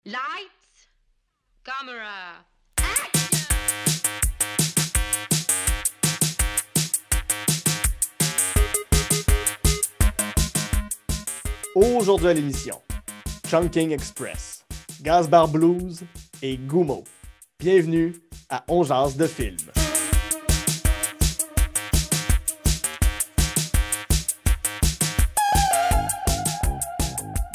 Lights, camera. Aujourd'hui à l'émission, Chungking Express, Gazbar Blues et Gumo. Bienvenue à On jase de film.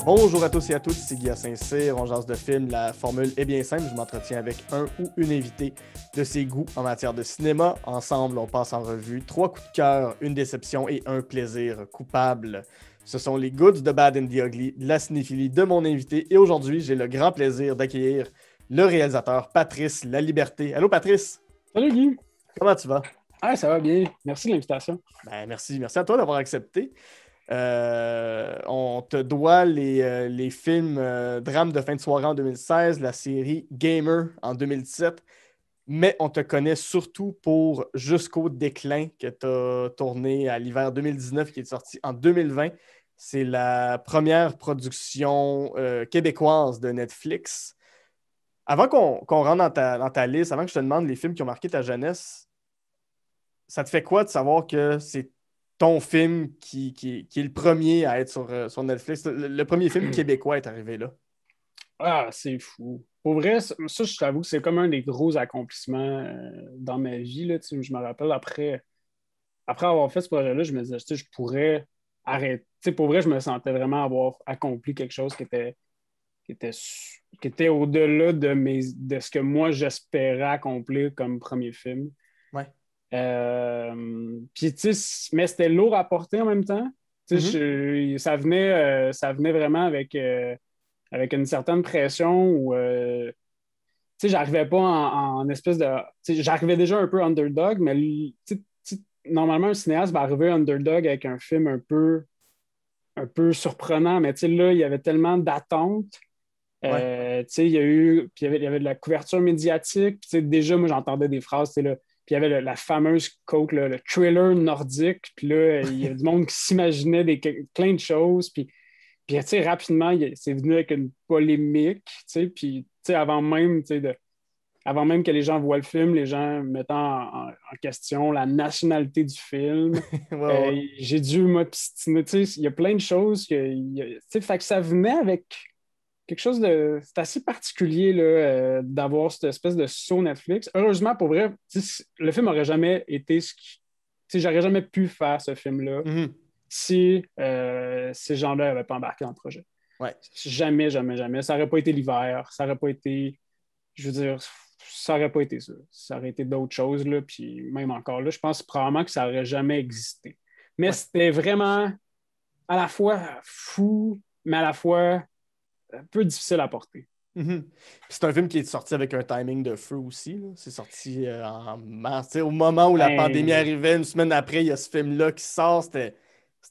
Bonjour à tous et à toutes, c'est Guy à Saint-Cyr, On jase de film. La formule est bien simple, je m'entretiens avec un ou une invitée de ses goûts en matière de cinéma. Ensemble, on passe en revue 3 coups de cœur, une déception et un plaisir coupable. Ce sont les Goods de Bad and the Ugly, de la cinéphilie de mon invité. Et aujourd'hui, j'ai le grand plaisir d'accueillir le réalisateur Patrice Laliberté. Allô Patrice! Salut Guy! Comment tu vas? Ah, ça va bien. Merci de l'invitation. Merci à toi d'avoir accepté. On te doit les films Drame de fin de soirée en 2016, la série Gamer en 2017, mais on te connaît surtout pour Jusqu'au déclin que tu as tourné à l'hiver 2019 qui est sorti en 2020. C'est la première production québécoise de Netflix. Avant qu'on rentre dans ta liste, avant que je te demande les films qui ont marqué ta jeunesse, ça te fait quoi de savoir que c'est ton film qui est le premier à être sur Netflix? Le premier film québécois est arrivé là. Ah, c'est fou. Pour vrai, ça, je t'avoue que c'est comme un des gros accomplissements dans ma vie. Là, je me rappelle après avoir fait ce projet-là, je me disais, je pourrais arrêter. Pour vrai, je me sentais vraiment avoir accompli quelque chose qui était au-delà de ce que moi j'espérais accomplir comme premier film. Ouais. Puis, mais c'était lourd à porter en même temps. Ça venait vraiment avec une certaine pression où j'arrivais pas en espèce de. J'arrivais déjà un peu underdog, mais normalement, un cinéaste va arriver underdog avec un film un peu surprenant, mais là, il y avait tellement d'attentes. Ouais. Il y avait de la couverture médiatique. Puis, déjà, moi, j'entendais des phrases, là. Puis il y avait la fameuse quote, le thriller nordique. Puis là, il y avait du monde qui s'imaginait plein de choses. Puis rapidement, c'est venu avec une polémique. Puis avant même que les gens voient le film, les gens mettant en question la nationalité du film. Ouais. J'ai dû m'obstiner. Il y a plein de choses fait que ça venait avec quelque chose de. C'est assez particulier là, d'avoir cette espèce de saut Netflix. Heureusement, pour vrai, le film n'aurait jamais été ce qui. J'aurais jamais pu faire ce film-là si ces gens-là n'avaient pas embarqué dans le projet. Ouais. Jamais, jamais, jamais. Ça n'aurait pas été l'hiver. Ça n'aurait pas été. Je veux dire, ça n'aurait pas été ça. Ça aurait été d'autres choses, là. Puis même encore là, je pense probablement que ça n'aurait jamais existé. Mais c'était vraiment à la fois fou, mais à la fois un peu difficile à porter. C'est un film qui est sorti avec un timing de feu aussi. Là. C'est sorti en mars. Au moment où la pandémie arrivait, une semaine après, il y a ce film-là qui sort. C'était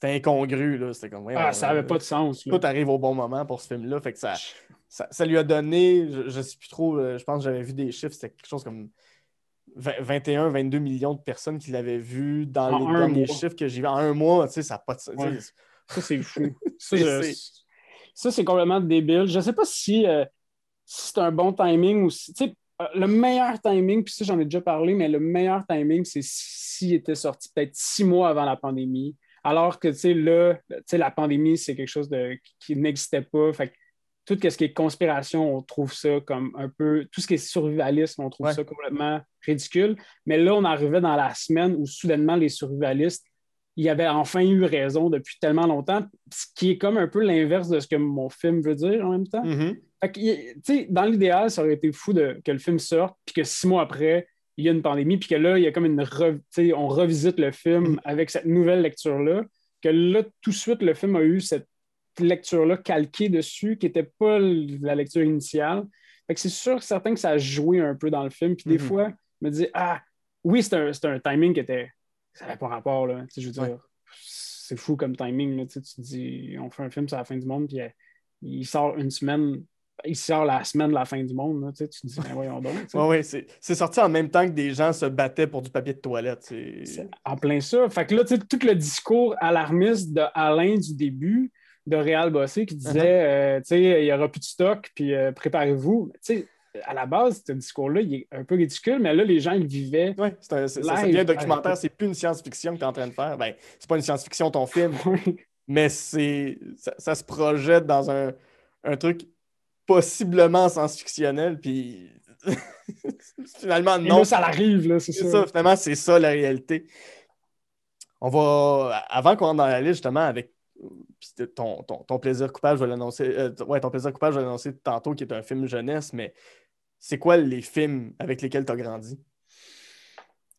incongru. Là. C'était comme, ça n'avait pas de sens. Tout arrive au bon moment pour ce film-là. Fait que ça lui a donné, je ne sais plus trop, je pense que j'avais vu des chiffres, c'était quelque chose comme 21-22 millions de personnes qui l'avaient vu dans les derniers chiffres que j'ai vus en un mois. Ça n'a pas de sens. Ouais. Ça, c'est fou. Ça, c'est complètement débile. Je ne sais pas si c'est un bon timing ou si. Le meilleur timing, puis ça, j'en ai déjà parlé, mais le meilleur timing, c'est s'il était sorti peut-être 6 mois avant la pandémie. Alors que, là, la pandémie, c'est quelque chose qui n'existait pas. Fait que tout ce qui est conspiration, on trouve ça comme un peu. Tout ce qui est survivalisme, on trouve ça complètement ridicule. Mais là, on arrivait dans la semaine où soudainement, les survivalistes, il avait enfin eu raison depuis tellement longtemps, ce qui est comme un peu l'inverse de ce que mon film veut dire en même temps. Fait que, dans l'idéal, ça aurait été fou que le film sorte, puis que 6 mois après, il y a une pandémie, puis que là, il y a comme on revisite le film avec cette nouvelle lecture-là, que là, tout de suite, le film a eu cette lecture-là calquée dessus, qui n'était pas la lecture initiale. Fait que c'est sûr certain que ça a joué un peu dans le film, puis des fois, je me dis, oui, c'est un timing qui était. Ça n'avait pas rapport, là. Je veux dire, c'est fou comme timing, là. Tu te dis, on fait un film sur la fin du monde, puis il sort une semaine. Il sort la semaine de la fin du monde. Là, tu te dis, ben voyons donc. Oui, c'est sorti en même temps que des gens se battaient pour du papier de toilette. C'est en plein ça. Fait que là, tout le discours alarmiste de Alain du début, de Réal Bossé qui Uh-huh. disait, tu sais, il n'y aura plus de stock, puis préparez-vous. Tu sais, à la base, ce discours-là, il est un peu ridicule, mais là, les gens, ils vivaient Ouais, ça devient live. un documentaire, c'est plus une science-fiction que tu es en train de faire. Ben, c'est pas une science-fiction ton film, mais ça se projette dans un truc possiblement science-fictionnel, puis finalement, Et non. là, ça l'arrive, là, c'est C'est ça. ça, finalement, c'est ça la réalité. Avant qu'on rentre dans la liste, justement, avec puis ton plaisir coupable, je vais l'annoncer. Ouais, ton plaisir coupable, je vais l'annoncer tantôt, qui est un film jeunesse, mais c'est quoi les films avec lesquels tu as grandi?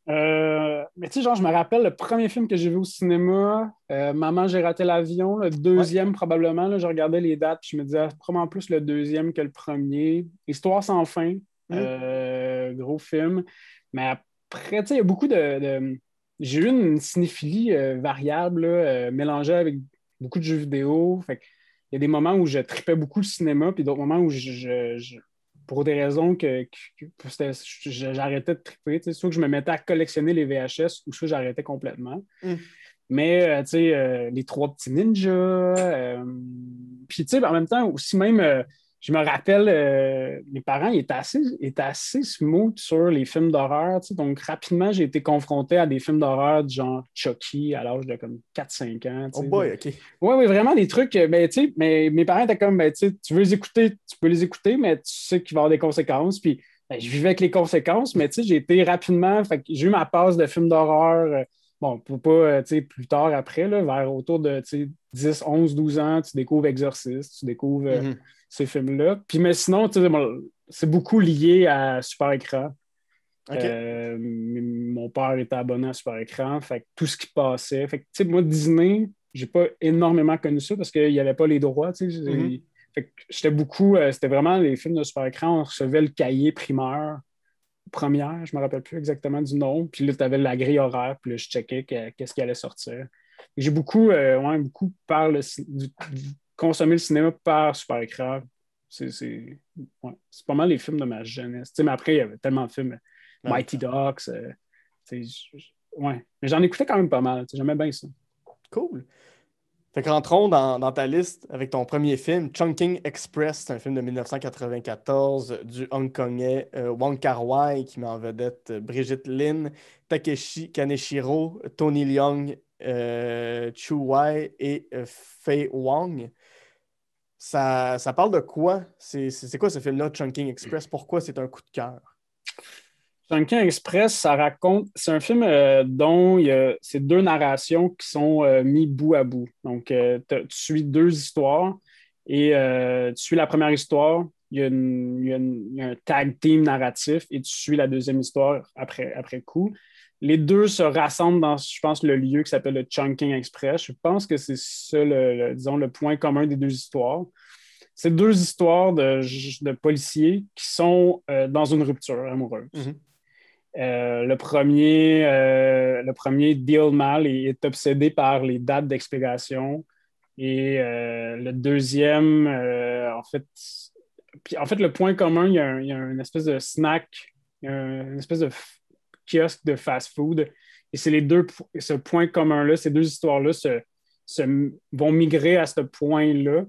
Mais tu sais, genre, je me rappelle le premier film que j'ai vu au cinéma, Maman, j'ai raté l'avion, le Ouais. deuxième probablement. Là, je regardais les dates, puis je me disais probablement plus le deuxième que le premier. Histoire sans fin, gros film. Mais après, tu sais, il y a beaucoup J'ai eu une cinéphilie variable, là, mélangée avec beaucoup de jeux vidéo. Fait que il y a des moments où je tripais beaucoup le cinéma, puis d'autres moments où pour des raisons j'arrêtais de triper. Soit que je me mettais à collectionner les VHS ou soit j'arrêtais complètement. Mm. Mais, tu sais, les trois petits ninjas. Puis, tu sais, en même temps, aussi même, je me rappelle, mes parents étaient assez smooth sur les films d'horreur. Tu sais, donc, rapidement, j'ai été confronté à des films d'horreur du genre Chucky à l'âge de comme 4-5 ans. Oh boy, OK. Oui, oui, vraiment des trucs. Ben, tu sais, mais mes parents étaient comme, ben, tu sais, tu veux les écouter, tu peux les écouter, mais tu sais qu'il va y avoir des conséquences. Puis, ben, je vivais avec les conséquences, mais tu sais, j'ai été rapidement. Fait que j'ai eu ma passe de films d'horreur. Bon, pour pas, tu sais, plus tard après, là, vers autour de, tu sais, 10, 11, 12 ans, tu découvres Exorcist, tu découvres Mhm. ces films-là. Puis, mais sinon, tu sais, c'est beaucoup lié à Super Écran. OK. Mon père était abonné à Super Écran, fait que tout ce qui passait. Fait que, tu sais, moi, Disney, j'ai pas énormément connu ça parce qu'il n'y avait pas les droits, tu sais. Mhm. Fait que j'étais beaucoup, c'était vraiment les films de Super Écran, on recevait le cahier primeur, première, je me rappelle plus exactement du nom, puis là, tu avais la grille horaire, puis là, je checkais qu'est-ce qui allait sortir. J'ai beaucoup, beaucoup consommé le cinéma par Super Écran. C'est pas mal les films de ma jeunesse. Tu sais, mais après, il y avait tellement de films. Ouais. Mighty Ducks. Ouais. Mais j'en écoutais quand même pas mal. J'aimais bien ça. Cool. Fait qu'entrons dans ta liste avec ton premier film, Chungking Express. C'est un film de 1994 du Hongkongais Wong Kar-wai qui met en vedette Brigitte Lin, Takeshi Kaneshiro, Tony Leung, Chu Wai et Fei Wong. Ça parle de quoi? C'est quoi ce film-là, Chungking Express? Pourquoi c'est un coup de cœur? Chungking Express, ça raconte. C'est un film dont c'est deux narrations qui sont mis bout à bout. Donc, tu suis deux histoires et tu suis la première histoire. Il y a un tag team narratif et tu suis la deuxième histoire après coup. Les deux se rassemblent dans, je pense, le lieu qui s'appelle le Chungking Express. Je pense que c'est ça, disons, le point commun des deux histoires. C'est deux histoires de policiers qui sont dans une rupture amoureuse. Mhm. Le premier deal mal et est obsédé par les dates d'expiration. Et le deuxième, en fait, le point commun, il y a une espèce de snack, une espèce de kiosque de fast-food. Et c'est ce point commun-là, ces deux histoires-là vont migrer à ce point-là.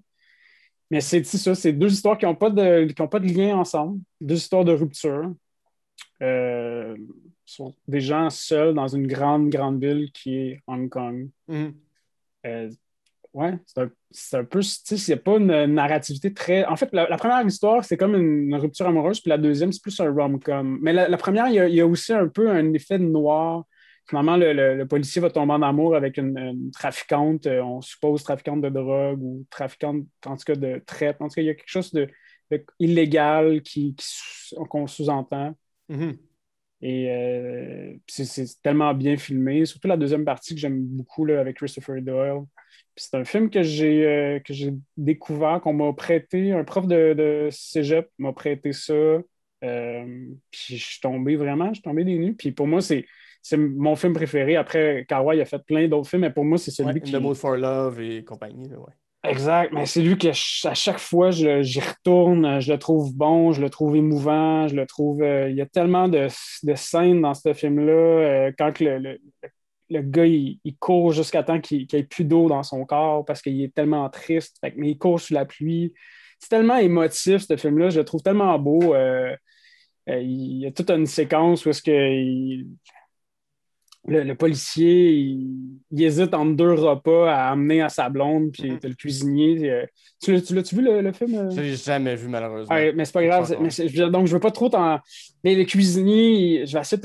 Mais c'est ça, c'est deux histoires qui n'ont pas de lien ensemble, deux histoires de rupture. Sont des gens seuls dans une grande, grande ville qui est Hong Kong. Mhm. Ouais, c'est un peu, tu sais, c'est pas une narrativité très. En fait, la première histoire, c'est comme une rupture amoureuse, puis la deuxième, c'est plus un rom-com. Mais la première, il y a aussi un peu un effet noir. Finalement, le policier va tomber en amour avec une trafiquante, on suppose trafiquante de drogue ou trafiquante, en tout cas, de traite. En tout cas, il y a quelque chose de illégal qu'on sous-entend. Mhm. Et c'est tellement bien filmé. Surtout la deuxième partie que j'aime beaucoup là, avec Christopher Doyle. Puis c'est un film que j'ai découvert, qu'on m'a prêté. Un prof de cégep m'a prêté ça. Puis je suis tombé des nues. Puis pour moi, c'est mon film préféré. Après, Kar-wai a fait plein d'autres films, mais pour moi, c'est celui Ouais, In qui... the Mood for Love et compagnie. Là, ouais. Exact, mais c'est lui que à chaque fois j'y retourne, je le trouve bon, je le trouve émouvant, je le trouve. Il y a tellement de scènes dans ce film-là, quand le gars, il court jusqu'à temps qu'il n'y ait plus d'eau dans son corps parce qu'il est tellement triste. Mais il court sous la pluie. C'est tellement émotif, ce film-là. Je le trouve tellement beau. Il y a toute une séquence où est-ce que le policier, il hésite entre deux repas à amener à sa blonde, puis le cuisinier. Tu l'as-tu vu le film? Je l'ai jamais vu, malheureusement. Ouais, mais c'est pas grave. Donc, je veux pas trop t'en. Mais le cuisinier, je vais essayer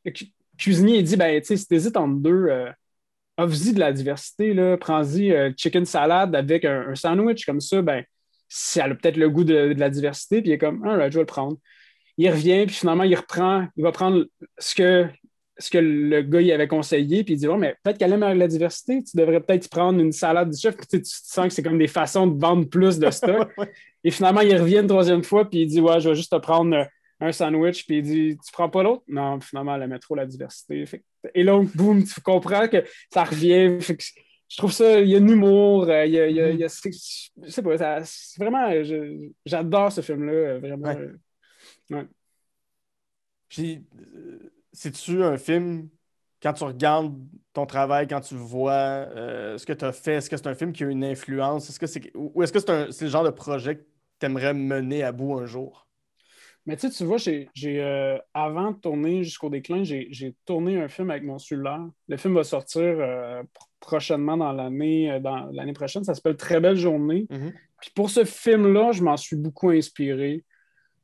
le cuisinier, il dit ben, tu sais, si tu hésites entre deux, offre-y de la diversité, là, prends-y chicken salad avec un sandwich comme ça, ben, si elle a peut-être le goût de la diversité, puis il est comme, ah, right, je vais le prendre. Il revient, puis finalement, il va prendre ce que le gars il avait conseillé, puis il dit, oh, mais peut-être qu'elle aime la diversité, tu devrais peut-être prendre une salade du chef, puis tu sens que c'est comme des façons de vendre plus de stock. Et finalement, il revient une troisième fois, puis il dit, ouais, je vais juste te prendre un sandwich, puis il dit, tu prends pas l'autre? Non, finalement, elle aimait trop la diversité. Et là, boum, tu comprends que ça revient. Je trouve ça, il y a un humour, je sais pas, c'est vraiment, j'adore ce film-là, vraiment. Ouais. Puis, c'est-tu un film, quand tu regardes ton travail, quand tu vois ce que tu as fait, est-ce que c'est un film qui a une influence? Ou est-ce que c'est le genre de projet que tu aimerais mener à bout un jour? Mais tu vois, avant de tourner Jusqu'au déclin, j'ai tourné un film avec mon cellulaire. Le film va sortir prochainement dans l'année prochaine. Ça s'appelle Très belle journée. Mm-hmm. Puis pour ce film-là, je m'en suis beaucoup inspiré.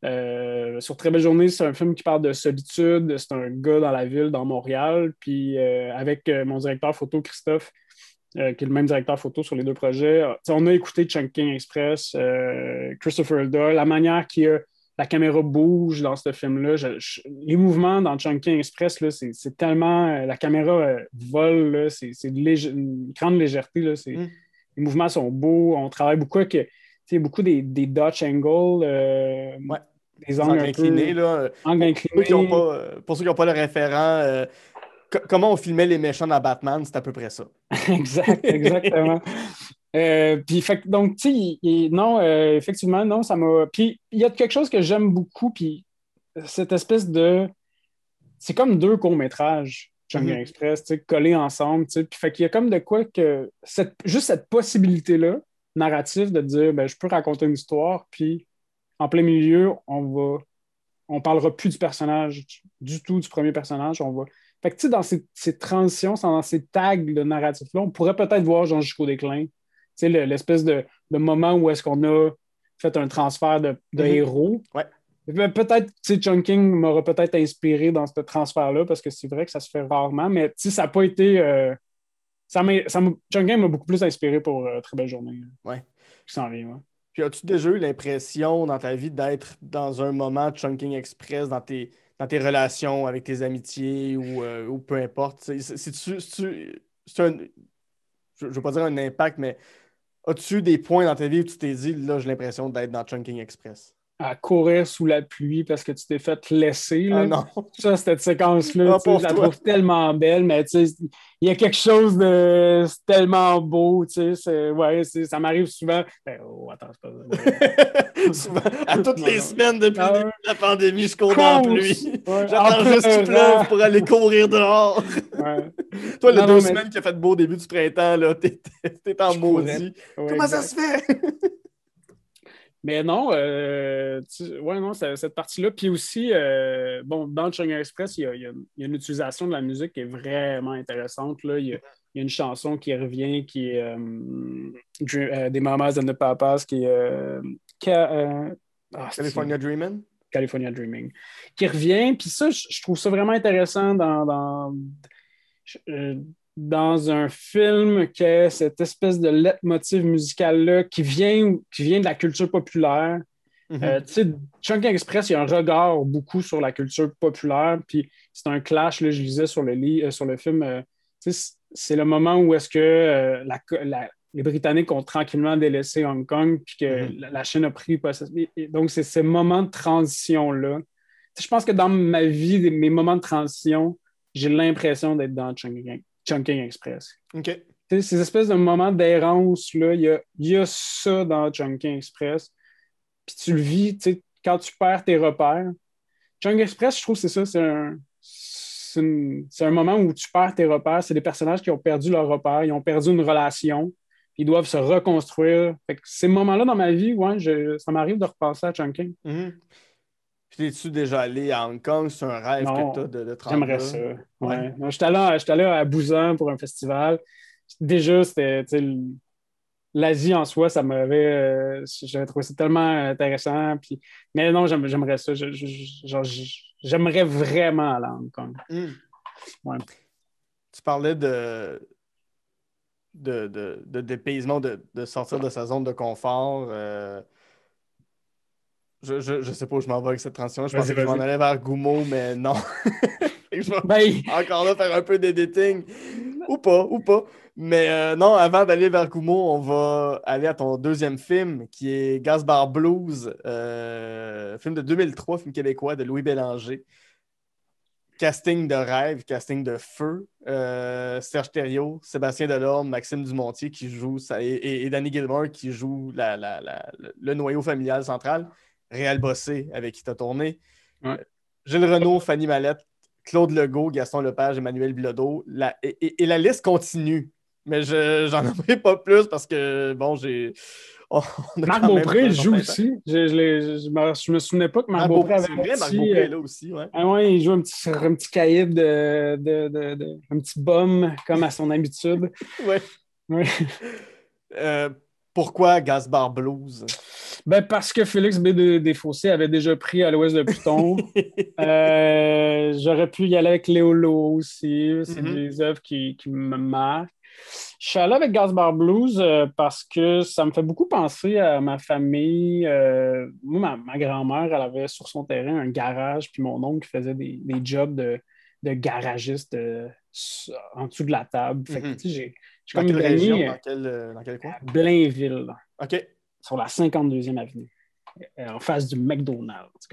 Sur Très belle journée, c'est un film qui parle de solitude. C'est un gars dans la ville, dans Montréal. Puis avec mon directeur photo, Christophe, qui est le même directeur photo sur les deux projets. On a écouté Chungking Express, Christopher Lloyd, la manière la caméra bouge dans ce film-là. Les mouvements dans Chungking Express, là, c'est tellement... la caméra vole, là, c'est une grande légèreté. Là, Les mouvements sont beaux. On travaille beaucoup avec beaucoup des Dutch angles. Des angles inclinés. Là. Angles inclinés. Pour ceux qui n'ont pas le référent, comment on filmait les méchants dans Batman, c'est à peu près ça. Exactement. Puis, donc, tu sais, non, effectivement, non, ça m'a. Puis, il y a quelque chose que j'aime beaucoup, puis cette espèce de. C'est comme deux courts-métrages, Chungking Express, tu sais, collés ensemble, tu sais. Puis, fait qu'il y a comme de quoi que. Juste cette possibilité-là, narrative, de dire, ben, je peux raconter une histoire, puis en plein milieu, on parlera plus du personnage, du tout du premier personnage, Fait que, tu sais, dans ces transitions, dans ces tags de narratif-là, on pourrait peut-être voir genre Jusqu'au déclin. Tu sais, l'espèce de moment où est-ce qu'on a fait un transfert de héros. Ouais. Peut-être, tu sais, Chungking m'aura peut-être inspiré dans ce transfert-là, parce que c'est vrai que ça se fait rarement, mais tu sais, ça n'a pas été... Chungking m'a beaucoup plus inspiré pour Très belle journée. Ouais. Je sens rien, ouais. Puis as-tu déjà eu l'impression dans ta vie d'être dans un moment de Chungking Express dans tes relations avec tes amitiés ou peu importe? C'est un... Je veux pas dire un impact, mais as-tu des points dans ta vie où tu t'es dit, là, j'ai l'impression d'être dans Chungking Express? À courir sous la pluie parce que tu t'es fait laisser. Là. Ah non! Ça, cette séquence-là, je la trouve tellement belle, mais tu sais, il y a quelque chose de tellement beau, tu sais, ça m'arrive souvent. Attends, c'est pas souvent, à toutes les semaines depuis le début de la pandémie, je cours dans la pluie. Ouais. J'attends juste qu'il pleuve pour aller courir dehors. Ouais. Toi, les 2 semaines qui a fait beau au début du printemps, là, t'es en maudit. Ouais, comment ça se fait? Mais non, non, cette partie-là. Puis aussi, dans le Chungking Express, il y a une utilisation de la musique qui est vraiment intéressante. Là. Il y a une chanson qui revient qui est des Mamas and the Papas, qui est California Dreamin'. California Dreaming. Qui revient. Puis ça, je trouve ça vraiment intéressant dans un film qui a cette espèce de leitmotiv musical-là qui vient de la culture populaire. Tu sais, Chungking Express, il y a un regard beaucoup sur la culture populaire, puis c'est un clash, là, je lisais sur le film, c'est le moment où est-ce que les Britanniques ont tranquillement délaissé Hong Kong, puis que la Chine a pris possession. Donc, c'est ces moments de transition-là. Je pense que dans ma vie, mes moments de transition, j'ai l'impression d'être dans Chungking Express. OK. Ces espèces de moments d'errance-là, il y a ça dans Chungking Express. Puis tu le vis, quand tu perds tes repères. Chungking Express, je trouve que c'est ça, c'est un moment où tu perds tes repères. C'est des personnages qui ont perdu leurs repères, ils ont perdu une relation, puis ils doivent se reconstruire. Fait que ces moments-là dans ma vie, ouais, ça m'arrive de repenser à Chungking. Mhm. Puis t'es-tu déjà allé à Hong Kong? C'est un rêve que tu as Non, de te rendre j'aimerais là? ça. Ouais. Ouais. Non, j'étais allé à Busan pour un festival. Déjà, c'était, tu sais, l'Asie en soi, j'avais trouvé ça tellement intéressant. Puis, mais non, j'aimerais ça. J'aimerais vraiment aller à Hong Kong. Mhm. Ouais. Tu parlais de dépaysement, de sortir de sa zone de confort. Je sais pas où je m'en vais avec cette transition. Je pensais que je m'en Vas-y. allais vers Gumo, mais non. Je vais Ben, encore là faire un peu d'editing. Ou pas, ou pas. Mais non, avant d'aller vers Gumo, on va aller à ton deuxième film, qui est Gasbar Blues, film de 2003, film québécois de Louis Bélanger. Casting de rêve, casting de feu. Serge Thériault, Sébastien Delorme, Maxime Dumontier qui joue et Danny Gilmour qui joue le noyau familial central. Réal Bossé avec qui tu as tourné. ouais. Gilles Renaud, Fanny Mallette, Claude Legault, Gaston Lepage, Emmanuel Bilodeau. Et la liste continue. Mais j'en ai pas plus parce que, bon, on a Marc quand même Beaupré un joue certain temps. aussi. Je me souvenais pas que Marc Marc Beaupré Beaupré, avait c'est un vrai, Marc petit. Beaupré est là aussi, ouais. Ah ouais, il joue un petit caïd un petit bum, comme à son habitude. Ouais. Ouais. Pourquoi Gasbar Blues? Ben parce que Félix B. Desfossés avait déjà pris à l'ouest de Pluton. J'aurais pu y aller avec Léolo aussi. C'est des œuvres qui me marquent. Je suis allé avec Gasbar Blues parce que ça me fait beaucoup penser à ma famille. Moi, ma grand-mère, elle avait sur son terrain un garage, puis mon oncle faisait des jobs de garagiste en dessous de la table. Fait que, tu sais, j'ai Dans comme quelle région? baigné Dans quel coin? à Blainville, OK. sur la 52e avenue, en face du McDonald's.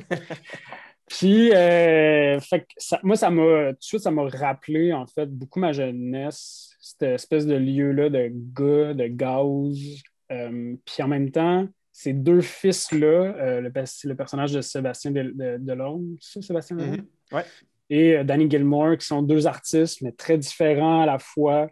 Puis, fait que moi, tout de suite, ça m'a rappelé, en fait, beaucoup ma jeunesse, cette espèce de lieu-là de gars, de gaz. Puis en même temps, ces deux fils-là, le personnage de Sébastien Delorme, c'est ça, Sébastien Delorme? Ouais. Et Danny Gilmour, qui sont deux artistes, mais très différents à la fois.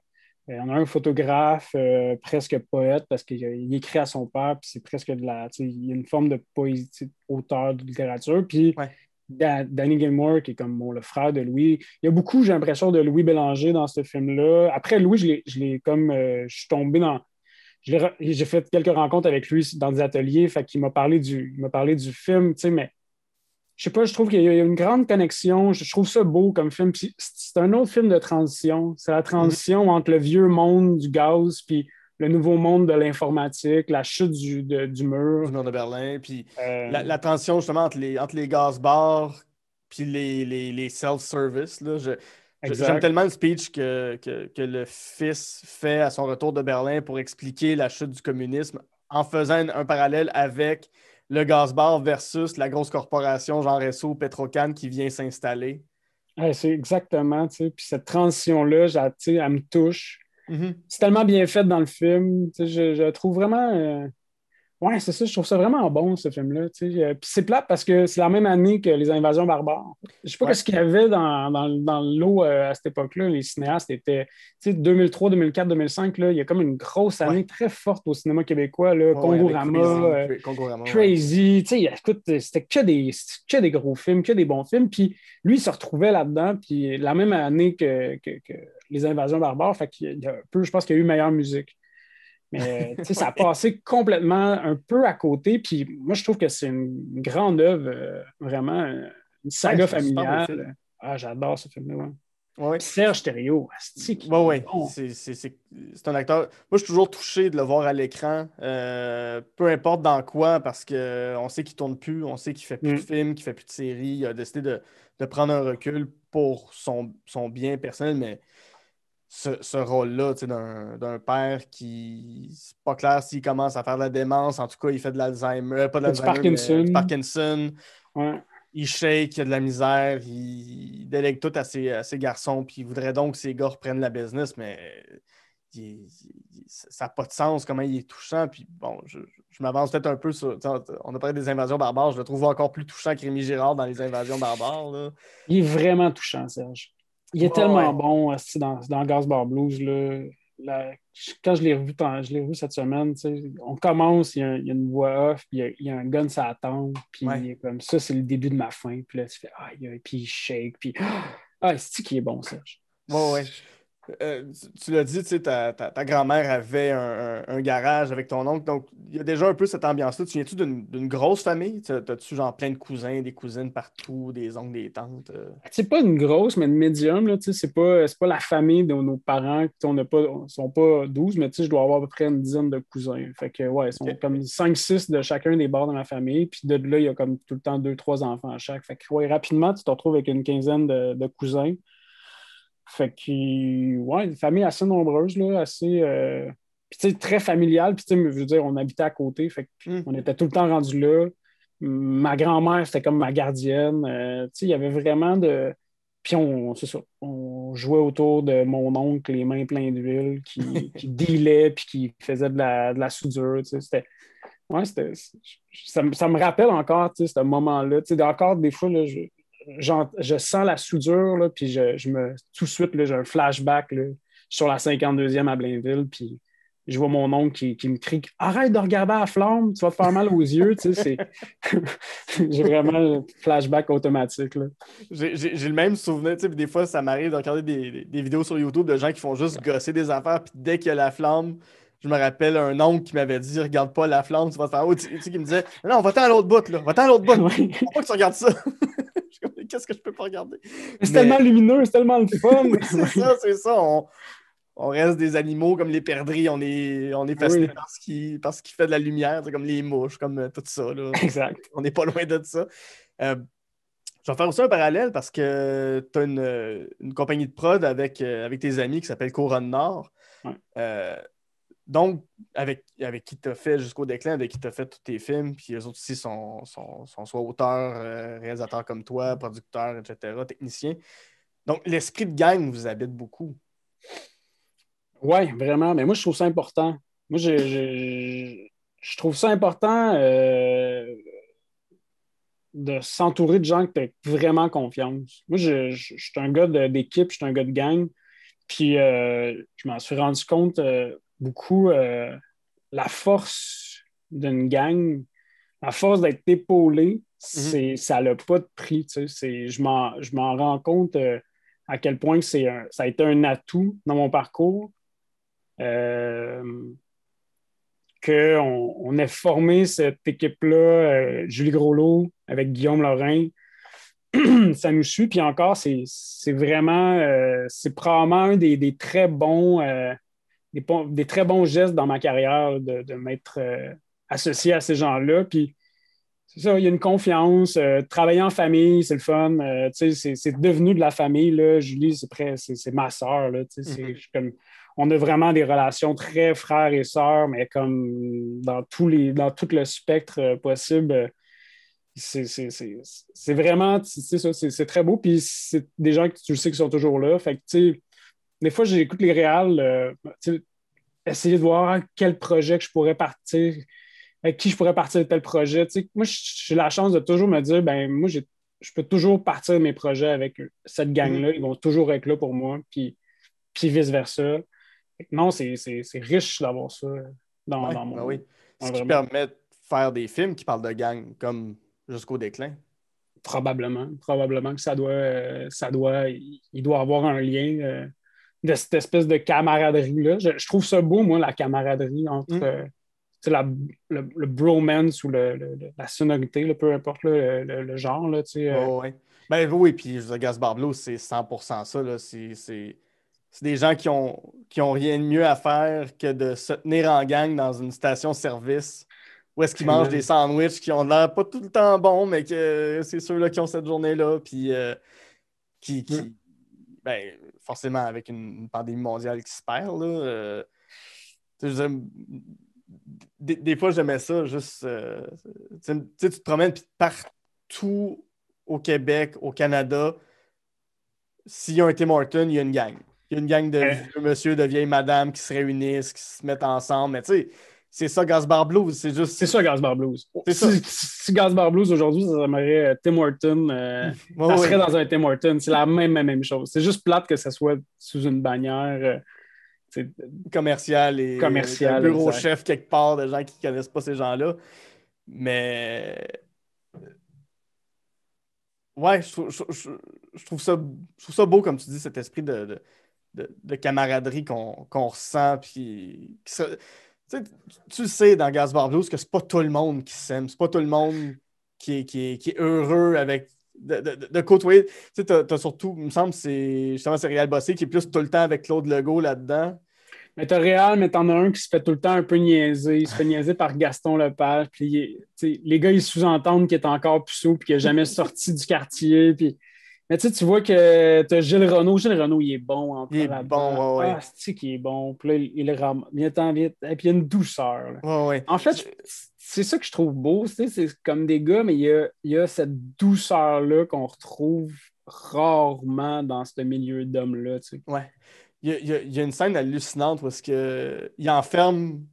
On a un photographe, presque poète, parce qu'il écrit à son père, puis c'est presque il y a une forme de poésie, auteur de littérature. Puis ouais. Danny Gilmour, qui est comme le frère de Louis. Il y a beaucoup, j'ai l'impression, de Louis Bélanger dans ce film-là. Après, Louis, je suis tombé dans. J'ai fait quelques rencontres avec lui dans des ateliers, fait qu'il m'a parlé du film, tu sais, mais je sais pas, je trouve qu'il y a une grande connexion. Je trouve ça beau comme film. Puis c'est un autre film de transition. C'est la transition entre le vieux monde du gaz puis le nouveau monde de l'informatique, la chute du mur. Du mur de Berlin. Puis la transition justement entre les gaz bars puis les self-service. J'aime tellement le speech que le fils fait à son retour de Berlin pour expliquer la chute du communisme en faisant un parallèle avec le gaz bar versus la grosse corporation genre Esso, Petrocan qui vient s'installer. Ouais, c'est exactement, tu sais. Puis cette transition-là, elle me touche. Mm-hmm. C'est tellement bien fait dans le film. Tu sais, je trouve vraiment. Ouais, c'est ça, je trouve ça vraiment bon, ce film-là. Tu sais. Puis c'est plate parce que c'est la même année que Les Invasions barbares. Je sais pas ce qu'il y avait dans le lot à cette époque-là. Les cinéastes étaient, tu sais, 2003, 2004, 2005, là, il y a comme une grosse année très forte au cinéma québécois. Là, Kongorama, Crazy. Tu sais, écoute, c'était que des gros films, que des bons films. Puis lui, il se retrouvait là-dedans. Puis la même année que Les Invasions barbares, fait qu'il y a un peu, je pense qu'il y a eu meilleure musique. Mais ça a passé complètement un peu à côté. Puis moi, je trouve que c'est une grande œuvre, vraiment, une saga familiale. Ah, j'adore ce film-là. Ouais. Serge Thériault, bon. C'est un acteur. Moi, je suis toujours touché de le voir à l'écran, peu importe dans quoi, parce qu'on sait qu'il ne tourne plus, on sait qu'il ne fait plus de films, qu'il ne fait plus de séries. Il a décidé de prendre un recul pour son bien personnel, mais ce rôle-là, d'un père qui, c'est pas clair s'il commence à faire de la démence, en tout cas, il fait de l'Alzheimer, pas de l'Alzheimer, mais du Parkinson. Ouais. Il shake, il a de la misère, il délègue tout à ses garçons, puis il voudrait donc que ses gars reprennent la business, mais ça n'a pas de sens comment il est touchant. Puis bon, je m'avance peut-être un peu sur. On a parlé des Invasions barbares, je le trouve encore plus touchant que Rémi Girard dans les Invasions barbares. Là. Il est vraiment touchant, Serge. Il est Ouais, tellement ouais. bon dans Gasbar Blues. Là. Quand je l'ai revu cette semaine, tu sais, on commence, il y a une voix off, il y a un gun sur la tempe, puis Ouais. il est comme ça, c'est le début de ma fin. Puis là, tu fais aïe, aïe, puis il shake, puis ah, c'est qui est bon, Serge. Ouais, ouais. Tu l'as dit, tu sais, ta grand-mère avait un garage avec ton oncle, donc il y a déjà un peu cette ambiance-là. Tu viens-tu d'une grosse famille? T'as-tu genre plein de cousins, des cousines partout, des oncles, des tantes? C'est pas une grosse, mais une médium, là, tu sais, c'est pas la famille de nos parents, tu sais, on sont pas 12, mais tu sais, je dois avoir à peu près une dizaine de cousins. Fait que, ouais, ils sont Ok. comme 5 6 de chacun des bords de ma famille, puis de là, il y a comme tout le temps 2 3 enfants à chaque. Fait que, ouais, rapidement, tu te retrouves avec une quinzaine de cousins. Fait que, ouais, une famille assez nombreuse, là, assez, puis tu sais, très familiale, puis tu sais, je veux dire, on habitait à côté, fait Hmm. qu'on était tout le temps rendus là. Ma grand-mère, c'était comme ma gardienne. Tu sais, il y avait vraiment de. Puis c'est ça, on jouait autour de mon oncle, les mains pleines d'huile, qui dealait, puis qui faisait de la soudure. Tu sais, ouais, ça me rappelle encore, tu sais, ce moment-là. Tu sais, encore des fois, là, je sens la soudure, là, puis tout de suite, là, j'ai un flashback là, sur la 52e à Blainville, puis je vois mon oncle qui me crie Arrête de regarder à la flamme, tu vas te faire mal aux yeux. Tu sais, j'ai vraiment le flashback automatique. Là. J'ai le même souvenir, tu sais, puis des fois, ça m'arrive de regarder des vidéos sur YouTube de gens qui font juste gosser des affaires, puis dès qu'il y a la flamme, je me rappelle un oncle qui m'avait dit, regarde pas la flamme, tu vas te faire. Tu sais, qui me disait, non, va-t'en à l'autre bout, là, va-t'en à l'autre bout. Ouais. Faut pas que tu regardes ça. Je suis comme, qu'est-ce que je peux pas regarder? C'est tellement Mais lumineux, c'est tellement le fun. oui, c'est ça, c'est ça. On reste des animaux comme les perdrix, on est fascinés Oui, par ce qui fait de la lumière, c'est comme les mouches, comme tout ça, là. exact. On n'est pas loin de ça. Euh, Je vais faire aussi un parallèle parce que tu as une compagnie de prod avec tes amis qui s'appelle Couronne Nord. Ouais. Euh, donc, avec qui tu as fait Jusqu'au déclin, avec qui tu as fait tous tes films, puis eux autres aussi sont soit auteurs, réalisateurs comme toi, producteurs, etc., techniciens. Donc, l'esprit de gang vous habite beaucoup. Ouais, vraiment. Mais moi, je trouve ça important. Moi, je trouve ça important de s'entourer de gens que tu as vraiment confiance. Moi, je suis un gars d'équipe, je suis un gars de gang. Puis je m'en suis rendu compte beaucoup la force d'une gang, la force d'être épaulé, Mhm. ça n'a pas de prix. Tu sais. Je m'en rends compte à quel point ça a été un atout dans mon parcours. Euh, qu'on ait formé cette équipe-là, Julie Groslot avec Guillaume Lorrain, ça nous suit. Puis encore, c'est vraiment, c'est probablement un des très bons, des très bons gestes dans ma carrière de m'être associé à ces gens-là. Puis c'est ça, il y a une confiance. Travailler en famille, c'est le fun. C'est devenu de la famille. Là. Julie, c'est ma soeur. Là, Mhm. on a vraiment des relations très frères et sœurs, mais comme dans tout le spectre possible. C'est vraiment, c'est ça, c'est très beau. Puis c'est des gens que tu le sais qui sont toujours là. Fait que, tu sais, des fois, j'écoute les réals, tu sais, essayer de voir quel projet que je pourrais partir, avec qui je pourrais partir de tel projet. Tu sais, moi, j'ai la chance de toujours me dire, ben moi, je peux toujours partir de mes projets avec cette Mhm. gang-là. Ils vont toujours être là pour moi, puis vice-versa. Non, c'est riche d'avoir ça Ouais, dans ben mon. oui. Ce Ouais, qui vraiment. permet de faire des films qui parlent de gang, comme Jusqu'au déclin. Probablement que il doit avoir un lien de cette espèce de camaraderie-là. Je trouve ça beau, moi, la camaraderie entre Mhm. tu sais, le bromance ou la sonorité, là, peu importe là, le genre. Là, tu sais, Ouais, ouais. Ben oui, puis je veux dire, Gas Barbelо, c'est 100% ça. Là. C'est des gens qui ont rien de mieux à faire que de se tenir en gang dans une station-service où est-ce qu'ils mangent des vraiment. sandwichs qui ont l'air pas tout le temps bons, mais que c'est ceux-là qui ont cette journée-là, puis Ouais. qui ben, forcément, avec une pandémie mondiale qui se perd, là, tu sais, je veux dire, des fois, j'aimais ça, juste, tu sais, tu te promènes, puis partout au Québec, au Canada, s'il y a un Tim Hortons, il y a une gang. Il y a une gang de Euh, vieux monsieur, de vieilles madames qui se réunissent, qui se mettent ensemble. Mais tu sais, c'est ça, Gasbar Blues. C'est juste. C'est ça, Gasbar Blues. C'est ça. Si Gasbar Blues aujourd'hui, ça s'appellerait Tim Horton, ça serait dans un Tim Horton. C'est la même chose. C'est juste plate que ça soit sous une bannière commerciale et commerciale, un bureau chef quelque part de gens qui ne connaissent pas ces gens-là. Mais ouais, je trouve ça beau, comme tu dis, cet esprit de camaraderie qu'on ressent. Puis, tu sais dans Gasbar Blues que c'est pas tout le monde qui s'aime, c'est pas tout le monde qui est heureux avec de côtoyer. Tu sais, t'as surtout, il me semble, c'est Réal Bossé qui est plus tout le temps avec Claude Legault là-dedans. Mais t'as Réal, mais t'en as un qui se fait tout le temps un peu niaiser. Il se fait niaiser par Gaston Lepage. Puis les gars, ils sous-entendent qu'il est encore puceau puis qu'il n'a jamais sorti du quartier. Puis... Mais tu vois que t'as Gilles Renaud. Gilles Renaud, il est bon. Il est bon, ouais. Ah, c'est qu'il est bon. Puis là, il le ramasse. Vite. Et puis il y a une douceur. Là. Ouais. En fait, c'est ça que je trouve beau. C'est comme des gars, mais il y a cette douceur-là qu'on retrouve rarement dans ce milieu d'hommes-là. Ouais. Il y a une scène hallucinante parce qu'il enferme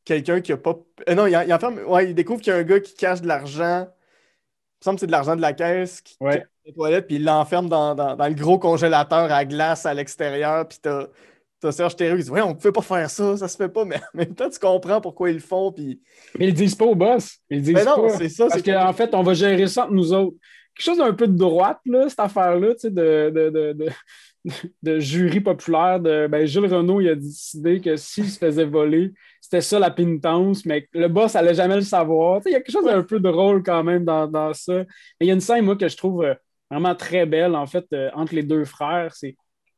quelqu'un qui a pas. Non, il enferme. Ouais, il découvre qu'il y a un gars qui cache de l'argent. Il me semble que c'est de l'argent de la caisse qui cache les toilettes, puis il l'enferme dans le gros congélateur à glace à l'extérieur. Puis t'as Serge Thériault qui dit ouais, on ne peut pas faire ça, ça se fait pas, mais en même temps, tu comprends pourquoi ils le font. Puis... Mais ils le disent pas au boss. Ils le disent non, pas. c'est ça. Parce qu'en fait, on va gérer ça entre nous autres. Quelque chose d'un peu de droite, là, cette affaire-là, tu sais, de jury populaire. Gilles Renaud, il a décidé que s'il se faisait voler, c'était ça la pénitence, mais le boss allait jamais le savoir. Tu sais, il y a quelque chose d'un peu drôle quand même dans ça. Mais il y a une scène, moi, que je trouve vraiment très belle, en fait, entre les deux frères.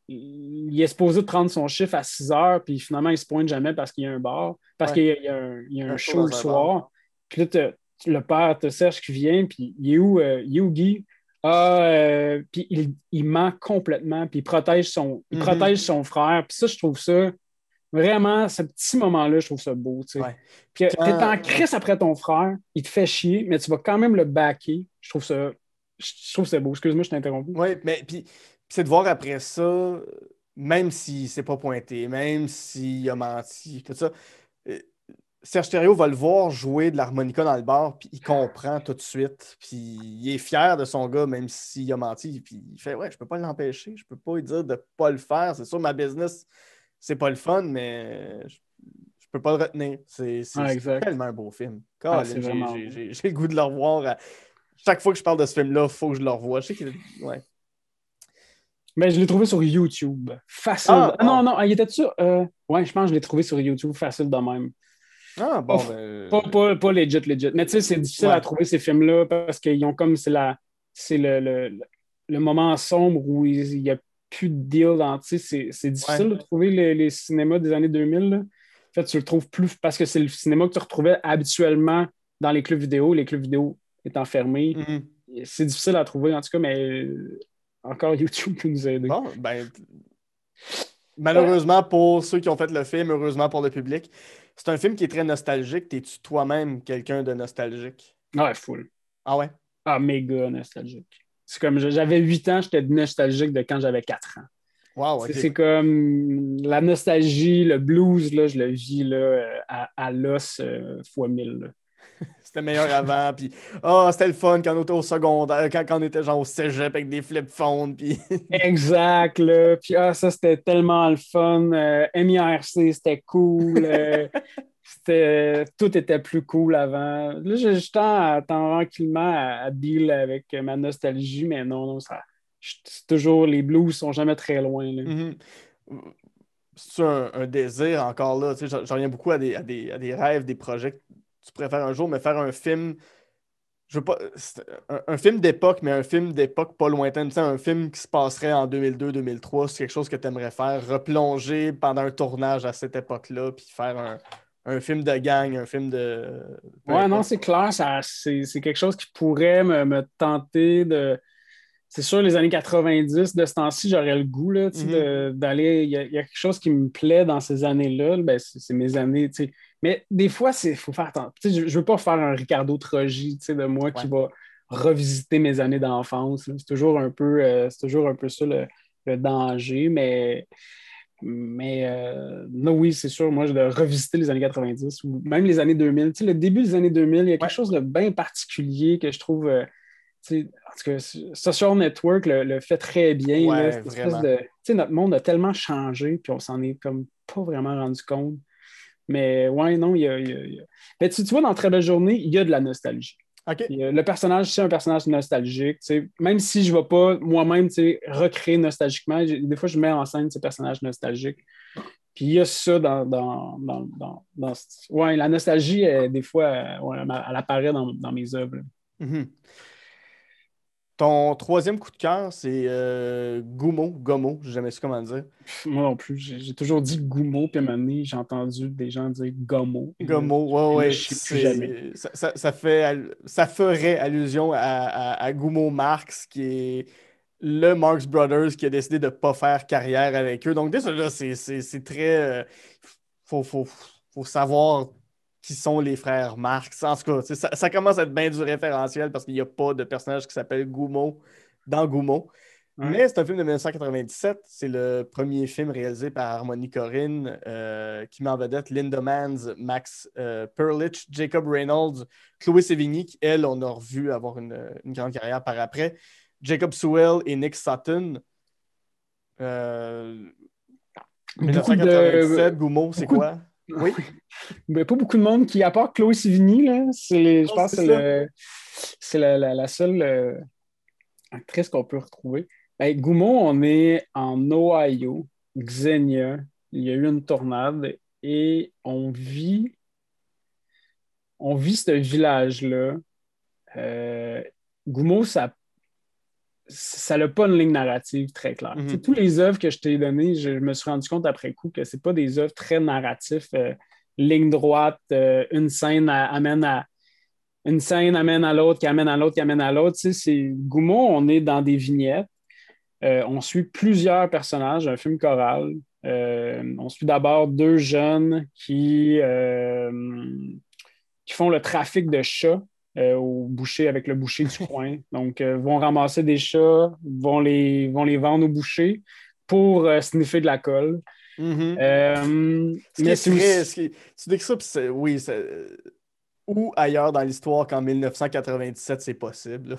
Il est supposé de prendre son chiffre à 6 heures, puis finalement, il se pointe jamais parce qu'il y a un bar, parce qu'il y a un show le soir. Puis là, le père, t'as Serge qui vient, puis il est où Guy? Puis il ment complètement, puis il protège son frère. Puis ça, je trouve ça vraiment, ce petit moment-là, je trouve ça beau. Tu sais. Ouais. Puis t'es en crise après ton frère, il te fait chier, mais tu vas quand même le backer. Je trouve ça beau. Excuse-moi, je t'ai interrompu. Oui, mais puis c'est de voir après ça, même s'il s'est pas pointé, même s'il a menti, tout ça. Serge Thériault va le voir jouer de l'harmonica dans le bar, puis il comprend tout de suite, puis il est fier de son gars, même s'il a menti, puis il fait « Ouais, je peux pas l'empêcher, je peux pas lui dire de pas le faire, c'est sûr, ma business, c'est pas le fun, mais je peux pas le retenir. » C'est tellement un beau film. J'ai le goût de le revoir. Chaque fois que je parle de ce film-là, il faut que je le revoie. Je sais qu'il est... Ouais. Mais je l'ai trouvé sur YouTube. Facile. Non, il était sûr. Ouais, je pense que je l'ai trouvé sur YouTube, facile de même. Ah, bon, pas legit. Mais tu sais, c'est difficile à trouver ces films-là parce qu'ils ont comme c'est le moment sombre où il n'y a plus de deal dans. Tu sais, c'est difficile de trouver les cinémas des années 2000. Là. En fait, tu le trouves plus parce que c'est le cinéma que tu retrouvais habituellement dans les clubs vidéo. Les clubs vidéo étant fermés. Mm-hmm. C'est difficile à trouver, en tout cas, mais encore YouTube peut nous aider. Bon, malheureusement pour ceux qui ont fait le film, heureusement pour le public. C'est un film qui est très nostalgique. T'es-tu toi-même quelqu'un de nostalgique? Ouais, full. Ah ouais? Ah, méga nostalgique. C'est comme, j'avais 8 ans, j'étais nostalgique de quand j'avais 4 ans. Wow, okay. C'est comme la nostalgie, le blues, là, je le vis là, à l'os fois 1000. Là. C'était meilleur avant, puis c'était le fun quand on était au secondaire, quand on était genre au cégep avec des flip phones, puis... Exact, là, puis ça, c'était tellement le fun. MIRC, c'était cool. Tout était plus cool avant. Là, je tends tranquillement à deal avec ma nostalgie, mais non, c'est toujours, les blues sont jamais très loin. Là. Mm-hmm. C'est un désir encore là, tu sais, j'en reviens beaucoup à des rêves, des projets que tu pourrais faire un jour, mais faire un film, je veux pas, un film d'époque, mais un film d'époque pas lointaine, tu sais, un film qui se passerait en 2002-2003, c'est quelque chose que tu aimerais faire, replonger pendant un tournage à cette époque-là, puis faire un film de gang, un film de... Ouais, non, c'est clair, c'est quelque chose qui pourrait me tenter de... C'est sûr, les années 90, de ce temps-ci, j'aurais le goût là, d'aller... Il y a quelque chose qui me plaît dans ces années-là. Ben, c'est mes années, tu sais. Mais des fois, il faut faire attention. Je ne veux pas faire un Ricardo Trogi de moi qui va revisiter mes années d'enfance. C'est toujours un peu ça le danger. Mais Mais non, oui, c'est sûr, moi, de revisiter les années 90 ou même les années 2000. Tu sais, le début des années 2000, il y a quelque chose de bien particulier que je trouve. Tu sais, en tout cas, Social Network le fait très bien. Là, Ouais, cette espèce vraiment. de. Tu sais, notre monde a tellement changé, puis on s'en est comme pas vraiment rendu compte. Mais ouais, non, il y a. Mais tu vois, dans Très belle journée, il y a de la nostalgie. OK. Puis, le personnage, c'est un personnage nostalgique. Tu sais, même si je ne vais pas moi-même tu sais, recréer nostalgiquement, des fois, je mets en scène ces personnages nostalgiques. Puis il y a ça ouais, la nostalgie, des fois, ouais, elle apparaît dans mes œuvres. Mhm. Ton troisième coup de cœur, c'est Gomo, j'ai jamais su comment le dire. Moi non plus, j'ai toujours dit Goumo, puis à un moment donné, j'ai entendu des gens dire Gomo. Gomo, ouais, Puis là, ouais, je ne sais plus jamais. ça ferait allusion à Goumo Marx, qui est le Marx Brothers qui a décidé de ne pas faire carrière avec eux. Donc, déjà, là, c'est très. Faut, faut savoir qui sont les frères Marx. En tout cas, tu sais, ça commence à être bien du référentiel parce qu'il n'y a pas de personnage qui s'appelle Goumo dans Goumo. Ouais. Mais c'est un film de 1997. C'est le premier film réalisé par Harmony Korine qui met en vedette Linda Manns, Max Perlich, Jacob Reynolds, Chloé Sevigny, qui, elle, on a revu avoir une grande carrière par après, Jacob Sewell et Nick Sutton. Euh, Beaucoup de. 1997, Goumo, c'est Beaucoup de- quoi? Oui? Mais pas beaucoup de monde qui, à part Chloé Sevigny, là, je Non, pense c'est que ça. c'est la seule actrice qu'on peut retrouver. Ben, Goumo, on est en Ohio, Xenia. Il y a eu une tornade et on vit ce village-là. Goumo, ça n'a pas une ligne narrative très claire. Tu sais, Mhm. tous les œuvres que je t'ai données, je me suis rendu compte après coup que c'est pas des œuvres très narratives, ligne droite, une scène amène à une scène amène à l'autre, qui amène à l'autre, qui amène à l'autre. Tu sais, c'est Goumo, on est dans des vignettes. On suit plusieurs personnages, un film choral. On suit d'abord deux jeunes qui font le trafic de chats au boucher avec le boucher du coin. Donc, vont ramasser des chats, vont les vendre au boucher pour sniffer de la colle. Mhm. Ce qui Mais est c'est très. aussi. Tu dis que ça, puis oui, où ailleurs dans l'histoire qu'en 1997, c'est possible, là.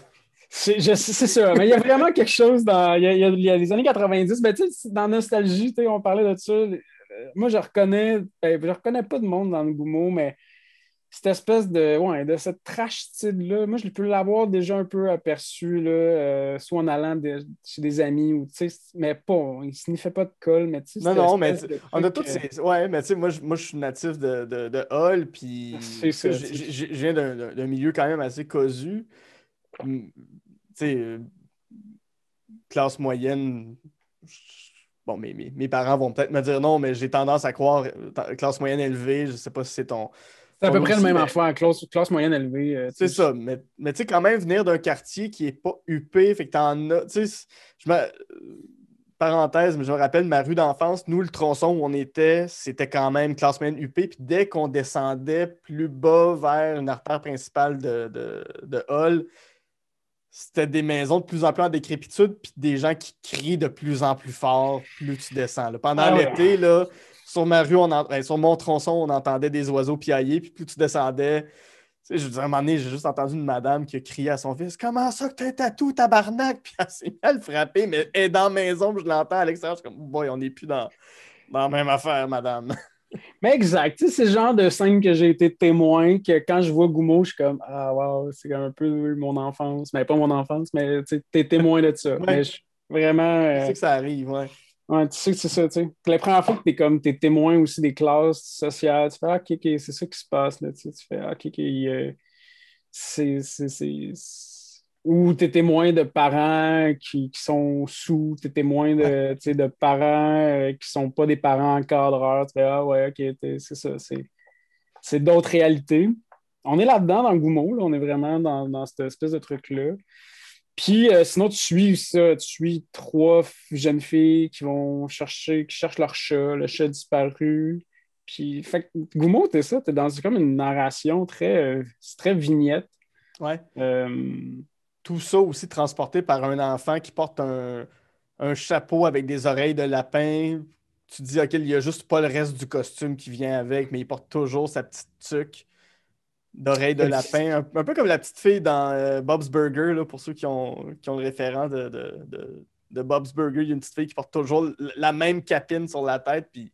C'est sûr, mais il y a vraiment quelque chose dans. Il y a les années 90, mais tu sais, dans Nostalgie, tu sais, on parlait de ça. Moi, je reconnais pas de monde dans le Goumo, mais cette espèce de cette trash style-là, moi, je peux l'avoir déjà un peu aperçu, là, soit en allant chez des amis, ou, tu sais, mais pas, il ne fait pas de colle, mais tu sais, Non, cette non, mais espèce de on a truc, tous ces. Ouais, mais tu sais, moi, je suis natif de Hall, puis c'est tu sais, ça, tu sais. je viens d'un milieu quand même assez cosu. Tu sais, classe moyenne. Bon, mes parents vont peut-être me dire non, mais j'ai tendance à croire classe moyenne élevée. Je sais pas si c'est C'est à ton peu près le aussi, même mais affaire, classe moyenne élevée. c'est ça. Mais tu sais, quand même, venir d'un quartier qui est pas huppé, fait que t'en as. Tu sais, je me. Parenthèse, mais je me rappelle ma rue d'enfance, nous, le tronçon où on était, c'était quand même classe moyenne UP. Puis dès qu'on descendait plus bas vers une artère principale de Hall, c'était des maisons de plus en plus en décrépitude, puis des gens qui crient de plus en plus fort plus tu descends, là. Pendant Ah ouais. l'été, là, sur ma rue, sur mon tronçon, on entendait des oiseaux piailler, puis plus tu descendais. Tu sais, je veux dire, à un moment donné, j'ai juste entendu une madame qui a crié à son fils: Comment ça que t'as un tatou, tabarnak? Puis elle s'est mis à le frapper, mais elle est dans la maison, puis je l'entends à l'extérieur. Je suis comme: Boy, on n'est plus dans la même affaire, madame. Mais exact, tu sais, c'est le genre de scène que j'ai été témoin, que quand je vois Goumo, je suis comme, ah, wow, c'est un peu mon enfance. Mais pas mon enfance, mais tu sais, t'es témoin de ça. Mais Ouais, vraiment, je sais que ça arrive, ouais. ouais, tu sais que c'est ça, tu sais. La première fois que t'es témoin aussi des classes sociales, tu fais, ah, ok, ok, c'est ça qui se passe, là, tu sais. Tu fais, ah, ok, ok, ou t'es témoin de parents qui sont sous, t'es témoin Ouais. de, tu sais, de parents qui sont pas des parents encadreurs, tu fais, ah, ouais, ok, c'est ça, c'est d'autres réalités. On est là-dedans dans le Goumo, là, on est vraiment dans cette espèce de truc-là. Puis sinon, tu suis trois jeunes filles qui cherchent leur chat, le chat disparu. Puis, fait que Goumo, t'es ça, t'es dans comme une narration c'est très vignette. Ouais. Euh, Tout ça aussi transporté par un enfant qui porte un chapeau avec des oreilles de lapin. tu dis, OK, il y a juste pas le reste du costume qui vient avec, mais il porte toujours sa petite tuque d'oreille de lapin. Un peu comme la petite fille dans Bob's Burger, là, pour ceux qui ont le référent de Bob's Burger. Il y a une petite fille qui porte toujours la même capine sur la tête, puis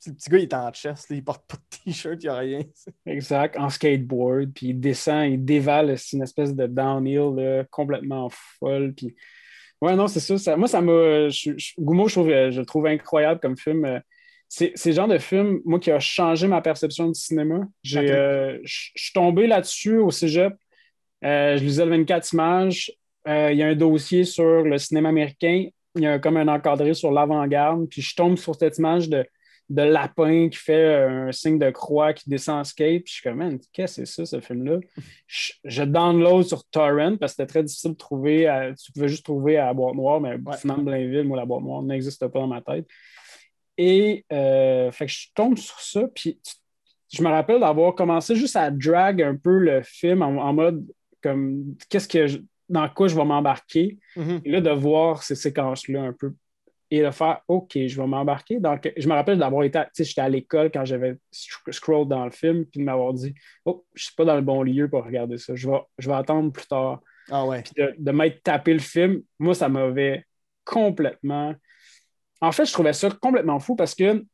le petit gars, il est en chest, là, il porte pas de t-shirt, il n'y a rien. Exact, en skateboard, puis il descend, il dévale, c'est une espèce de downhill là, complètement folle. Puis... Ouais, non, c'est ça. Moi, ça m'a. Gummo, je le trouve incroyable comme film. C'est le genre de film, moi, qui a changé ma perception du cinéma. Je suis tombé là-dessus au cégep. Je lisais le 24 images. Il y a un dossier sur le cinéma américain. Il y a comme un encadré sur l'avant-garde. Puis je tombe sur cette image de lapin qui fait un signe de croix qui descend en skate. Puis je suis comme, man, qu'est-ce que c'est ça, ce film-là? Je download sur Torrent parce que c'était très difficile de trouver. Tu pouvais juste trouver à la boîte noire, mais finalement, Blainville, moi, la boîte noire n'existe pas dans ma tête. Et fait que je tombe sur ça. Puis je me rappelle d'avoir commencé juste à drag un peu le film en mode comme dans quoi je vais m'embarquer. Mm-hmm. Et là, de voir ces séquences-là un peu et de faire OK, je vais m'embarquer. Donc, je me rappelle d'avoir été, j'étais à l'école quand j'avais scroll dans le film, puis de m'avoir dit oh, je suis pas dans le bon lieu pour regarder ça. Je vais attendre plus tard. Ah ouais. Puis de m'être tapé le film, moi, ça m'avait complètement. En fait, je trouvais ça complètement fou parce que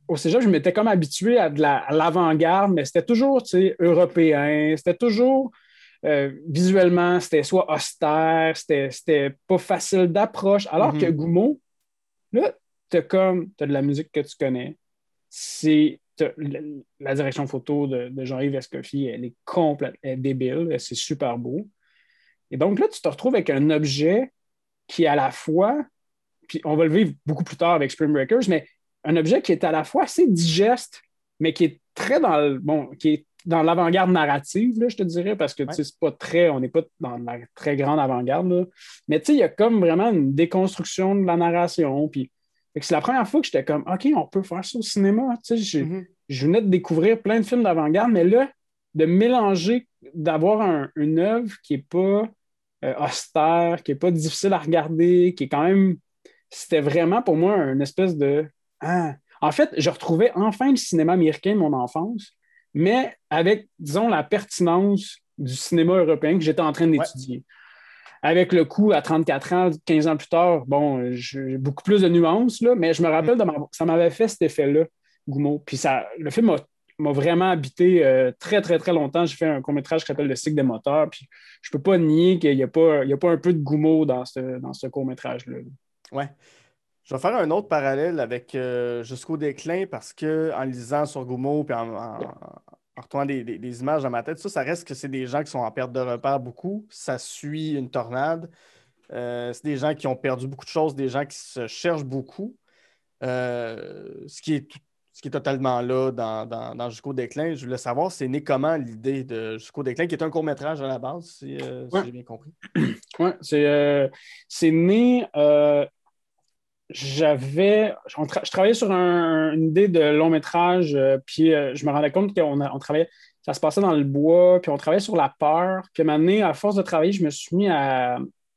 au cégep, je m'étais comme habitué à l'avant-garde, mais c'était toujours européen, c'était toujours. Visuellement, c'était soit austère, c'était pas facile d'approche. Alors que Gummo, là, t'as de la musique que tu connais. La direction photo de Jean-Yves Escoffier, elle est complètement débile, c'est super beau. Et donc là, tu te retrouves avec un objet qui est à la fois, puis on va le vivre beaucoup plus tard avec Spring Breakers, mais un objet qui est à la fois assez digeste, mais qui est très qui est dans l'avant-garde narrative, là, je te dirais, parce que c'est pas on n'est pas dans la très grande avant-garde. Là. Mais il y a comme vraiment une déconstruction de la narration. Puis, c'est la première fois que j'étais comme OK, on peut faire ça au cinéma. Je venais de découvrir plein de films d'avant-garde, mais là, de mélanger, d'avoir une œuvre qui n'est pas austère, qui n'est pas difficile à regarder, qui est quand même. C'était vraiment pour moi une espèce de. En fait, je retrouvais enfin le cinéma américain de mon enfance, mais avec, disons, la pertinence du cinéma européen que j'étais en train d'étudier. Avec le coup, à 34 ans, 15 ans plus tard, bon, j'ai beaucoup plus de nuances, là, mais je me rappelle, ça m'avait fait cet effet-là, Gummo. Puis le film m'a vraiment habité très, très, très longtemps. J'ai fait un court-métrage qui s'appelle Le cycle des moteurs, puis je peux pas nier qu'il n'y a pas un peu de Gummo dans ce court-métrage-là. Ouais. Je vais faire un autre parallèle avec Jusqu'au déclin parce que en lisant sur Gummo et en retournant des images dans ma tête, ça reste que c'est des gens qui sont en perte de repère beaucoup. Ça suit une tornade. C'est des gens qui ont perdu beaucoup de choses, des gens qui se cherchent beaucoup. Ce qui est totalement là dans Jusqu'au déclin. Je voulais savoir, c'est né comment l'idée de Jusqu'au déclin, qui est un court-métrage à la base, si j'ai bien compris. Oui, c'est né. Je travaillais sur une idée de long métrage, puis je me rendais compte qu'on travaillait, ça se passait dans le bois, puis on travaillait sur la peur. Puis à un moment donné, à force de travailler, je me suis mis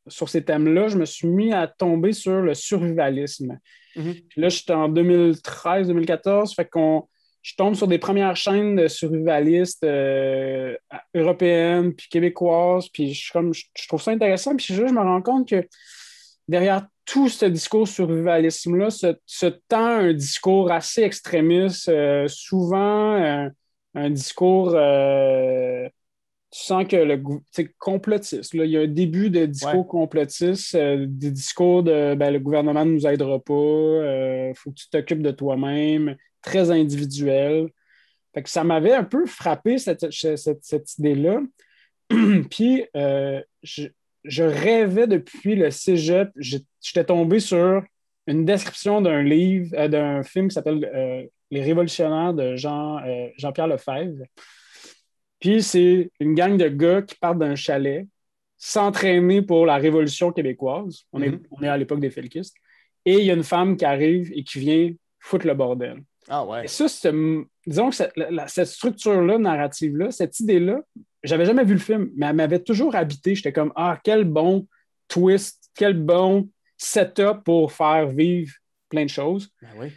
sur ces thèmes-là, je me suis mis à tomber sur le survivalisme. Mm-hmm. Puis là, j'étais en 2013-2014, fait je tombe sur des premières chaînes de survivalistes européennes, puis québécoises, puis je trouve ça intéressant, puis je me rends compte que derrière tout ce discours survivalisme-là se tend un discours assez extrémiste, souvent un discours, tu sens que c'est complotiste. Là. Il y a un début de discours complotiste, des discours de le gouvernement ne nous aidera pas, faut que tu t'occupes de toi-même, très individuel. Fait que ça m'avait un peu frappé cette idée-là. Puis, je rêvais depuis le cégep. J'étais tombé sur une description d'un livre, d'un film qui s'appelle Les Révolutionnaires de Jean-Pierre Lefebvre. Puis c'est une gang de gars qui partent d'un chalet s'entraîner pour la Révolution québécoise. On est à l'époque des felkistes. Et il y a une femme qui arrive et qui vient foutre le bordel. Ah ouais. Et ça, disons que cette structure-là, narrative-là, cette idée-là, j'avais jamais vu le film, mais elle m'avait toujours habité. J'étais comme, quel bon twist, quel bon setup pour faire vivre plein de choses. Ben oui.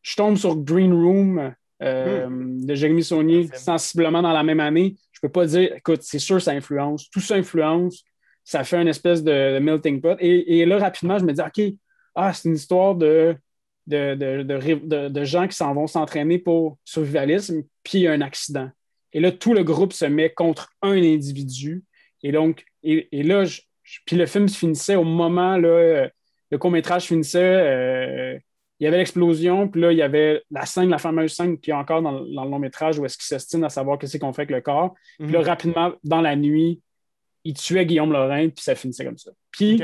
Je tombe sur Green Room de Jérémy Saunier, sensiblement dans la même année. Je peux pas dire, écoute, c'est sûr, ça influence. Tout ça influence. Ça fait une espèce de melting pot. Et là, rapidement, je me dis, OK, c'est une histoire de gens qui s'en vont s'entraîner pour survivalisme, puis il y a un accident. Et là, tout le groupe se met contre un individu. Et donc, et là, puis le film se finissait au moment, là, le court-métrage finissait, il y avait l'explosion, puis là, il y avait la fameuse scène qui est encore dans le long-métrage où est-ce qu'ils s'ostinent à savoir qu'est-ce qu'on fait avec le corps. Puis là, rapidement, dans la nuit, il tuait Guillaume Lorrain, puis ça finissait comme ça. Puis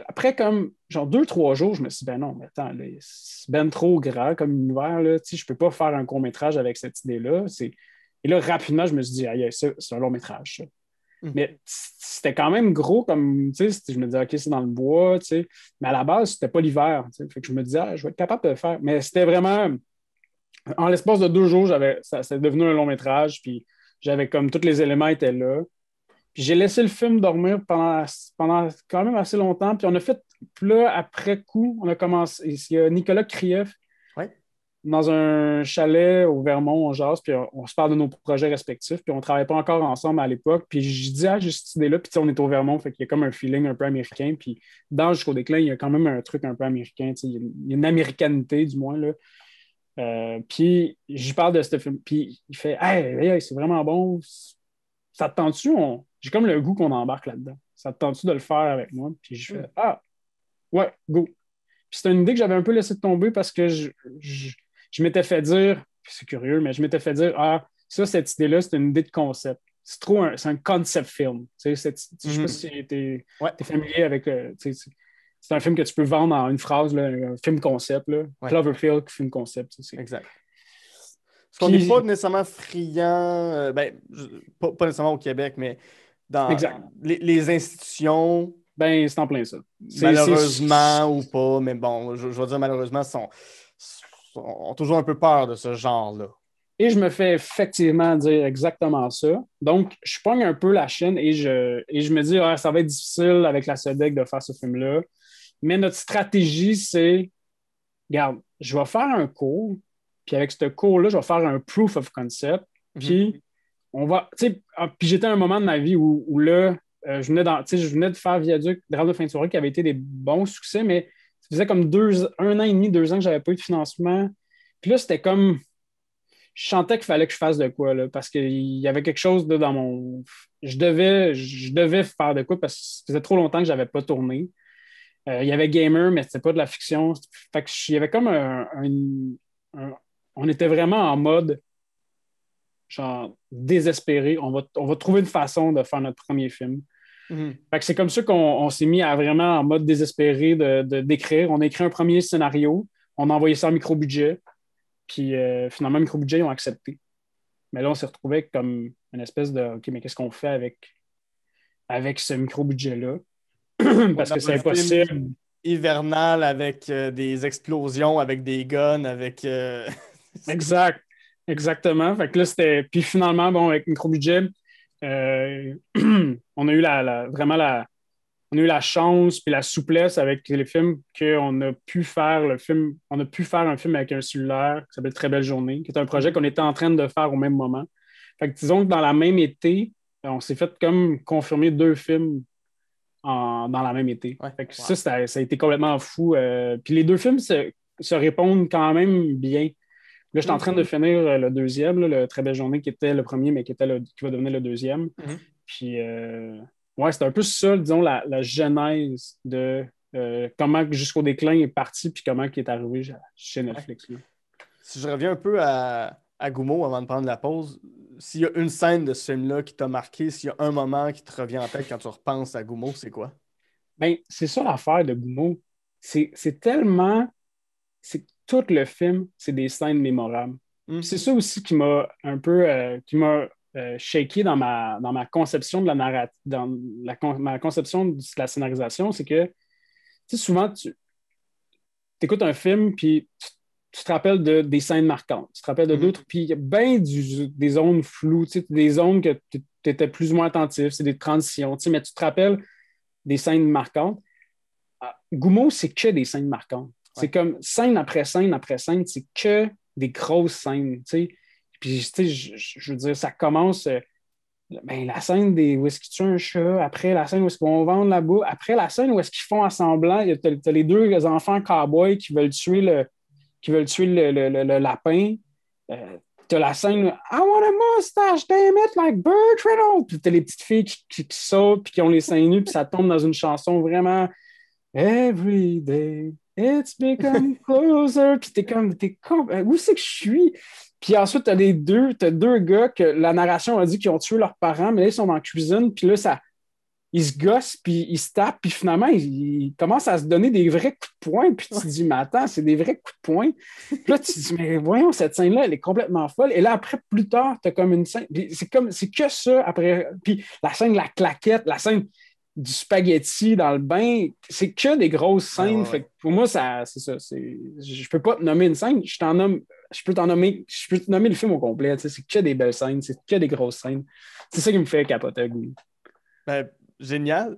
après, comme genre 2-3 jours, je me suis dit, ben non, mais attends, là, c'est ben trop grand comme univers, là, tu sais, je peux pas faire un court-métrage avec cette idée-là. Et là, rapidement, je me suis dit, c'est un long-métrage, ça. Mais c'était quand même gros, comme, tu sais, je me disais, OK, c'est dans le bois, tu sais. Mais à la base, c'était pas l'hiver, tu sais. Fait que je me disais, je vais être capable de le faire. Mais c'était vraiment, en l'espace de 2 jours, c'est devenu un long-métrage, puis j'avais comme, tous les éléments étaient là. Puis j'ai laissé le film dormir pendant quand même assez longtemps. Puis on a fait, puis là, après coup, on a commencé. Il y a Nicolas Krief dans un chalet au Vermont, on jase, puis on se parle de nos projets respectifs. Puis on ne travaillait pas encore ensemble à l'époque. Puis je dis, j'ai cette idée-là. Puis on est au Vermont, fait qu'il y a comme un feeling un peu américain. Puis dans Jusqu'au déclin, il y a quand même un truc un peu américain. Il y a une américanité, du moins, là. Puis j'y parle de ce film. Puis il fait, hey, c'est vraiment bon. Ça te tente-tu? J'ai comme le goût qu'on embarque là-dedans. Ça te tente-tu de le faire avec moi? Puis je fais, ouais, go. Puis c'est une idée que j'avais un peu laissé tomber parce que je m'étais fait dire, c'est curieux, mais je m'étais fait dire, cette idée-là, c'est une idée de concept. C'est un concept film. Je sais pas si tu es familier avec. C'est un film que tu peux vendre en une phrase, là, un film concept. Là. Cloverfield, film concept. Exact. Parce qu'on n'est pas nécessairement friand, pas nécessairement au Québec, mais dans les institutions. Ben, c'est en plein ça. Malheureusement ou pas, mais bon, je vais dire malheureusement, ont toujours un peu peur de ce genre-là. Et je me fais effectivement dire exactement ça. Donc, je pogne un peu la chaîne et je me dis, ça va être difficile avec la SODEC de faire ce film-là. Mais notre stratégie, c'est, regarde, je vais faire un cours, puis avec ce cours-là, je vais faire un proof of concept, puis on va, puis j'étais à un moment de ma vie où là, je venais de faire Viaduc, Drame de fin de soirée, qui avait été des bons succès, mais ça faisait comme 1 an et demi, 2 ans que je n'avais pas eu de financement. Puis là, c'était comme, je sentais qu'il fallait que je fasse de quoi, là, parce qu'il y avait quelque chose dans mon... Je devais faire de quoi, parce que ça faisait trop longtemps que je n'avais pas tourné. Il y avait Gamer, mais c'était pas de la fiction. Fait que il y avait comme on était vraiment en mode genre désespéré. On va trouver une façon de faire notre premier film. Fait que c'est comme ça qu'on s'est mis à vraiment en mode désespéré d'écrire. On a écrit un premier scénario, on a envoyé ça en micro-budget, puis finalement, micro-budget, ils ont accepté. Mais là, on s'est retrouvé comme une espèce de OK, mais qu'est-ce qu'on fait avec ce micro-budget-là? Parce que c'est impossible. Hivernal avec des explosions, avec des guns, avec. Exactement. Fait que là, c'était. Puis finalement, bon, avec micro-budget, on a eu on a eu la chance puis la souplesse avec les films qu'on a pu faire un film avec un cellulaire qui s'appelle Très belle journée, qui est un projet qu'on était en train de faire au même moment. Fait que disons que dans la même été, on s'est fait comme confirmer 2 films dans la même été. Fait que ça a été complètement fou. Puis les 2 films se répondent quand même bien. Là, je suis en train de finir le deuxième, là, le Très belle journée, qui était le premier, mais qui va devenir le deuxième. Puis, c'est un peu ça, disons, la genèse de comment Jusqu'au déclin est parti, puis comment il est arrivé chez Netflix. Là. Si je reviens un peu à Goumeau avant de prendre la pause, s'il y a une scène de ce film-là qui t'a marqué, s'il y a un moment qui te revient en tête quand tu repenses à Goumeau, c'est quoi? Ben, c'est ça l'affaire de Goumeau. C'est tellement... C'est tout le film, c'est des scènes mémorables. C'est ça aussi qui m'a un peu shaké dans ma conception de la narrative, ma conception de la scénarisation, c'est que souvent tu écoutes un film puis tu te rappelles des scènes marquantes, tu te rappelles de d'autres, puis il y a bien des zones floues, des zones que tu étais plus ou moins attentif, c'est des transitions, mais tu te rappelles des scènes marquantes. Gummo, c'est que des scènes marquantes. C'est comme scène après scène après scène, c'est que des grosses scènes, tu sais. Puis, tu sais, je veux dire, ça commence... la scène où est-ce qu'ils tuent un chat, après la scène où est-ce qu'ils vont vendre la bouffe, après la scène où est-ce qu'ils font assemblant, t'as les deux enfants cowboys qui veulent tuer le lapin. T'as la scène I want a mustache, damn it, like Burt Reynolds. Puis t'as les petites filles qui sautent puis qui ont les seins nus, puis ça tombe dans une chanson vraiment Every day, it's become closer. Puis t'es comme où c'est que je suis? Puis ensuite, t'as deux gars que la narration a dit qu'ils ont tué leurs parents, mais là, ils sont dans la cuisine, puis là, ils se gossent, puis ils se tapent, puis finalement, ils commencent à se donner des vrais coups de poing, puis tu te dis, mais attends, c'est des vrais coups de poing. Puis là, tu te dis, mais voyons, cette scène-là, elle est complètement folle. Et là, après, plus tard, t'as comme une scène, c'est que ça, après, puis la scène de la claquette, la scène du spaghetti dans le bain, c'est que des grosses scènes. Ouais. Fait que pour moi, c'est ça. Je peux pas te nommer une scène, je peux te nommer le film au complet. C'est que des belles scènes, c'est que des grosses scènes. C'est ça qui me fait capoter. Ben, génial.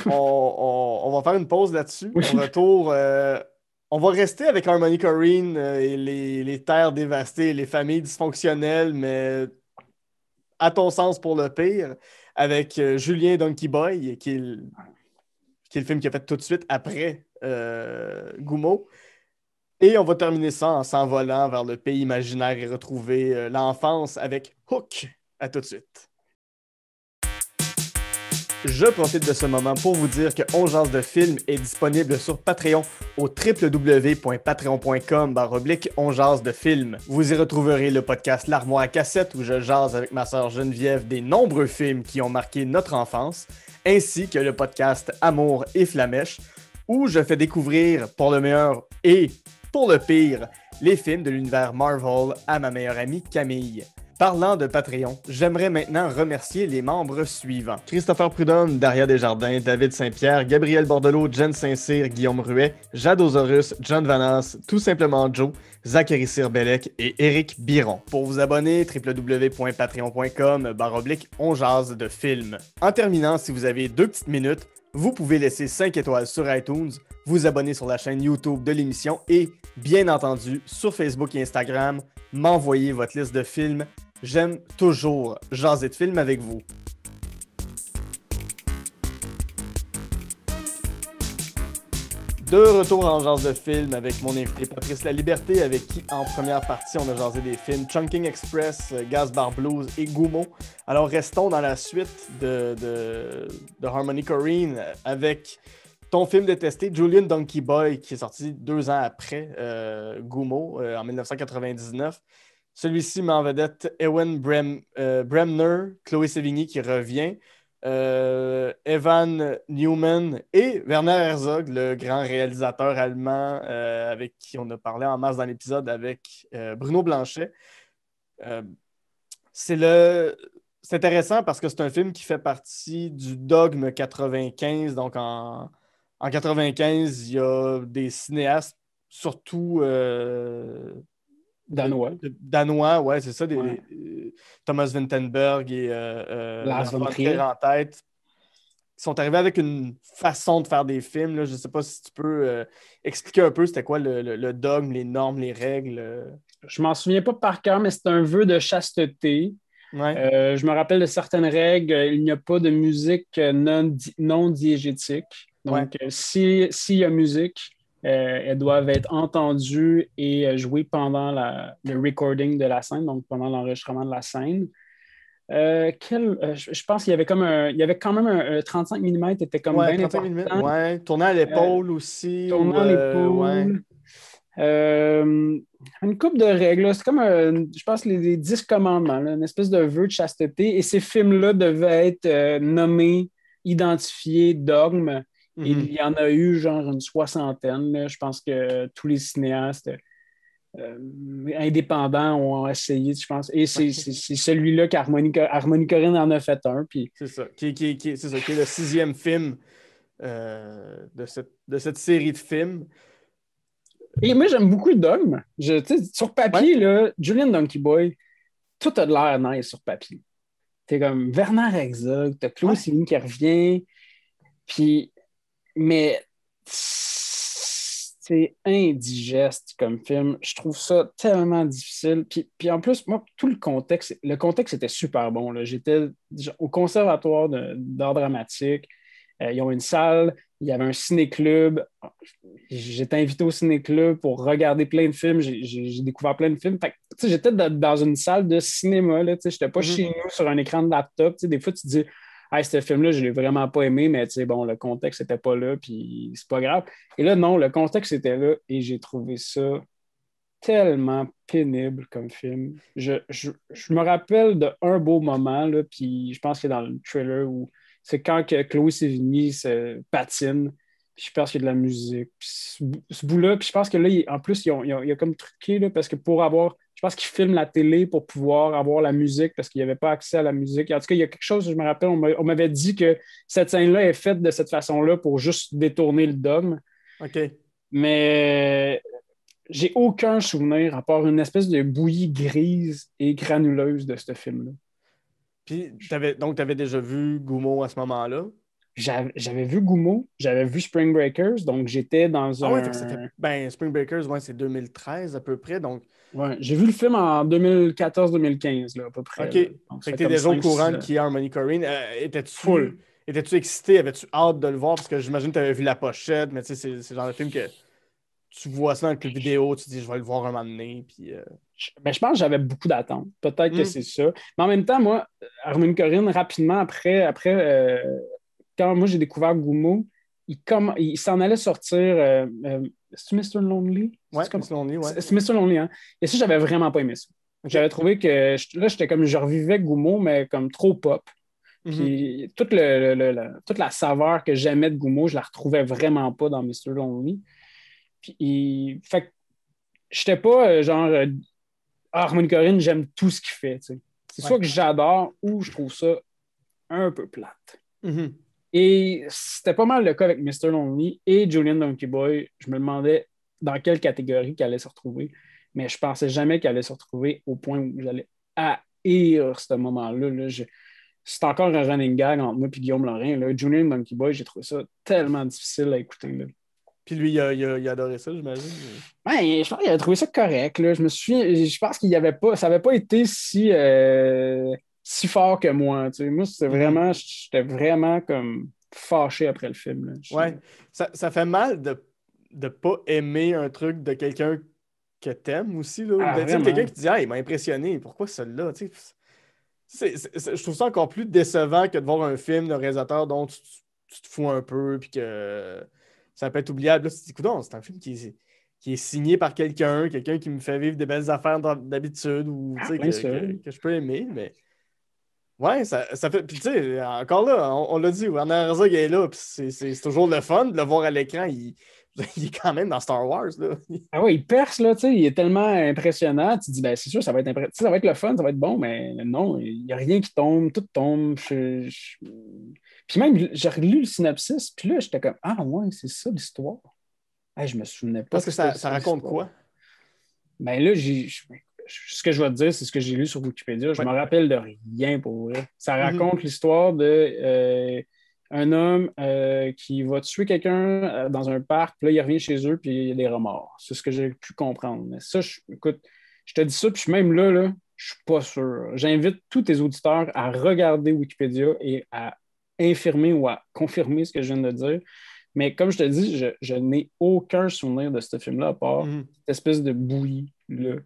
On va faire une pause là-dessus. Oui. Au retour, on va rester avec Harmony Korine et les terres dévastées, les familles dysfonctionnelles, mais à ton sens pour le pire, avec Julien Donkey Boy, qui est le film qu'il a fait tout de suite après Gummo. Et on va terminer ça en s'envolant vers le pays imaginaire et retrouver l'enfance avec Hook. À tout de suite. Je profite de ce moment pour vous dire que On Jase de Film est disponible sur Patreon au www.patreon.com/On Jase de Film. Vous y retrouverez le podcast L'Armoire à cassette où je jase avec ma sœur Geneviève des nombreux films qui ont marqué notre enfance, ainsi que le podcast Amour et Flamèche où je fais découvrir pour le meilleur et pour le pire les films de l'univers Marvel à ma meilleure amie Camille. Parlant de Patreon, j'aimerais maintenant remercier les membres suivants. Christopher Prudhomme, Daria Desjardins, David Saint-Pierre, Gabriel Bordelot, Jen Saint-Cyr, Guillaume Ruet, Jade Osorus, John Vanas, Tout simplement Joe, Zachary Cyr-Bellec et Éric Biron. Pour vous abonner, www.patreon.com/On Jase de Film. En terminant, si vous avez 2 petites minutes, vous pouvez laisser 5 étoiles sur iTunes, vous abonner sur la chaîne YouTube de l'émission et, bien entendu, sur Facebook et Instagram, m'envoyer votre liste de films. J'aime toujours jaser de films avec vous. De retour en jase de films avec mon invité Patrice Laliberté, avec qui en première partie on a jasé des films Chungking Express, Gasbar Blues et Gummo. Alors restons dans la suite de Harmony Korine avec ton film détesté Julien Donkey Boy qui est sorti 2 ans après Gummo en 1999. Celui-ci met en vedette Ewen Bremner, Chloé Sevigny qui revient, Evan Newman et Werner Herzog, le grand réalisateur allemand avec qui on a parlé en masse dans l'épisode avec Bruno Blanchet. C'est intéressant parce que c'est un film qui fait partie du dogme 95. Donc en 95, il y a des cinéastes, surtout Danois, ouais, c'est ça. Thomas Vinterberg et Lars von Trier en tête. Ils sont arrivés avec une façon de faire des films. Là. Je ne sais pas si tu peux expliquer un peu c'était quoi le dogme, les normes, les règles. Je m'en souviens pas par cœur, mais c'est un vœu de chasteté. Ouais. Je me rappelle de certaines règles. Il n'y a pas de musique non diégétique. Donc, s'il y a musique, elles doivent être entendues et jouées pendant le recording de la scène, donc pendant l'enregistrement de la scène. Je pense qu'il y avait quand même un 35 mm était comme bien 35 important. Mm, ouais. Tourner à l'épaule aussi. Tourner à l'épaule. Ouais. Une couple de règles. Là. C'est comme, je pense, les 10 commandements, là, une espèce de vœu de chasteté. Et ces films-là devaient être nommés, identifiés, dogmes. Et il y en a eu genre une 60aine. Là. Je pense que tous les cinéastes indépendants ont essayé, je pense. Et c'est celui-là qu'Harmony Korine en a fait un. Puis... C'est ça. Qui est le 6e film de cette série de films. Et moi, j'aime beaucoup le dogme. Sur papier, là, Julien Donkey Boy, tout a de l'air nice sur papier. T'es comme Werner Herzog, t'as Chloé Sevigny qui revient. Puis, mais c'est indigeste comme film. Je trouve ça tellement difficile. Puis en plus, moi, tout le contexte était super bon, là. J'étais au conservatoire d'art dramatique. Ils ont une salle, il y avait un ciné-club. J'étais invité au ciné-club pour regarder plein de films. J'ai découvert plein de films. Fait que, tu sais, j'étais dans une salle de cinéma. Là, tu sais, j'étais pas chez nous sur un écran de laptop. Tu sais, des fois, tu te dis, hey, ce film-là, je l'ai vraiment pas aimé, mais tu sais, bon, le contexte n'était pas là, puis c'est pas grave. Et là, non, le contexte était là et j'ai trouvé ça tellement pénible comme film. Je me rappelle d'un beau moment, là, puis je pense que dans le trailer où c'est quand que Chloé Sevigny se patine, puis je pense qu'il y a de la musique. Puis ce bout-là, puis je pense que là, en plus, il a comme truqué, là, parce que pour avoir, je pense qu'ils filment la télé pour pouvoir avoir la musique, parce qu'il n'y avait pas accès à la musique. En tout cas, il y a quelque chose, je me rappelle, on m'avait dit que cette scène-là est faite de cette façon-là pour juste détourner le dogme. OK. Mais j'ai aucun souvenir à part une espèce de bouillie grise et granuleuse de ce film-là. Puis, donc, tu avais déjà vu Gummo à ce moment-là? J'avais vu Gummo, j'avais vu Spring Breakers, donc j'étais dans Ah ouais, un... fait que c'était... Ben, Spring Breakers, ouais, c'est 2013 à peu près, donc... Ouais, j'ai vu le film en 2014-2015, là, à peu près. OK. Là. Donc, Fait que ça t'es fait déjà au comme courant 5-6 ans. qui est Harmony Korine. Full. Étais-tu excité? Avais-tu hâte de le voir? Parce que j'imagine que tu avais vu la pochette, mais tu sais, c'est le genre de film que tu vois ça dans le club vidéo, tu te dis, je vais le voir un moment donné, puis... Ben, je pense que j'avais beaucoup d'attentes. Peut-être que Hmm. c'est ça. Mais en même temps, moi, Harmony Korine, rapidement, après quand moi j'ai découvert Gummo, il s'en allait sortir. C'est-tu Mr. Lonely? Ouais, Miss Lonely, ouais. C'est Mr. Lonely, hein? Et ça, j'avais vraiment pas aimé ça. OK. J'avais trouvé que là, j'étais comme je revivais Gummo, mais comme trop pop. Mhm. Puis toute la saveur que j'aimais de Gummo, je la retrouvais vraiment pas dans Mr. Lonely. Puis, fait que j'étais pas Harmony Korine, j'aime tout ce qu'il fait. Tu sais. C'est Ouais. soit que j'adore ou je trouve ça un peu plate. Mhm. Et c'était pas mal le cas avec Mr. Lonely et Julian Donkey Boy. Je me demandais dans quelle catégorie qu'elle allait se retrouver, mais je pensais jamais qu'elle allait se retrouver au point où j'allais haïr ce moment-là. Là. C'est encore un running gag entre moi et Guillaume Lorrain. Là. Julian Donkey Boy, j'ai trouvé ça tellement difficile à écouter. Là. Puis lui, il a adoré ça, j'imagine. Ben, je pense qu'il avait trouvé ça correct. Là. Je pense qu'il y avait pas, ça n'avait pas été si fort que moi. Tu sais. Moi, j'étais vraiment comme fâché après le film. Là. Ouais, ça fait mal de ne pas aimer un truc de quelqu'un que t'aimes aussi. Là. Ah, Ben, tu sais, vraiment. quelqu'un qui te dit, ah, il m'a impressionné, pourquoi celui-là? Tu sais, je trouve ça encore plus décevant que de voir un film d'un réalisateur dont tu te fous un peu, puis que ça peut être oubliable. Là, tu te dis, coudonc, c'est un film qui est signé par quelqu'un qui me fait vivre des belles affaires d'habitude, ou tu sais, Bien sûr. que je peux aimer, mais. Ouais, ça fait. Puis tu sais, encore là, on l'a dit, Werner Herzog est là, puis c'est toujours le fun de le voir à l'écran. Il est quand même dans Star Wars, là. Ah ouais, il perce, là, tu sais, il est tellement impressionnant. Tu te dis, ben, c'est sûr, ça va être ça va être le fun, ça va être bon, mais non, il n'y a rien qui tombe, tout tombe. Puis même, j'ai relu le synopsis, puis là, j'étais comme, ah ouais, c'est ça l'histoire. Hey, je me souvenais pas. Parce que c'était ça raconte l'histoire. quoi? Ben là, ce que je vais te dire, c'est ce que j'ai lu sur Wikipédia. Je Ouais. me rappelle de rien pour vrai. Ça Mhm. raconte l'histoire de un homme qui va tuer quelqu'un dans un parc, puis là, il revient chez eux, puis il y a des remords. C'est ce que j'ai pu comprendre. Mais ça, écoute, je te dis ça, puis même là, je suis pas sûr. J'invite tous tes auditeurs à regarder Wikipédia et à infirmer ou à confirmer ce que je viens de dire. Mais comme je te dis, je n'ai aucun souvenir de ce film-là, à part cette espèce de bouillie-là.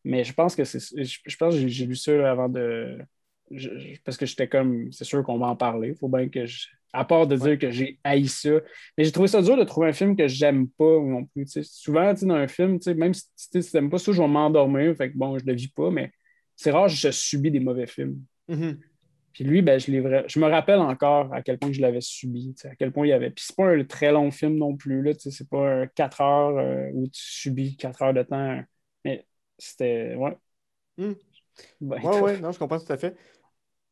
Mais je pense que je pense que j'ai lu ça là, avant de. Parce que j'étais comme, c'est sûr qu'on va en parler. Il faut bien que à part de dire que j'ai haï ça. Mais j'ai trouvé ça dur de trouver un film que j'aime pas non plus. T'sais. Souvent, dans un film, même si tu n'aimes pas ça, je vais m'endormir. Fait que bon, je le vis pas, mais c'est rare que je subis des mauvais films. Mhm. Puis lui, ben, je me rappelle encore à quel point je l'avais subi, à quel point il y avait. Puis c'est pas un très long film non plus, là, c'est pas un 4 heures où tu subis 4 heures de temps. Mais c'était. Ouais. Mm. Ben, Ouais, non, je comprends tout à fait.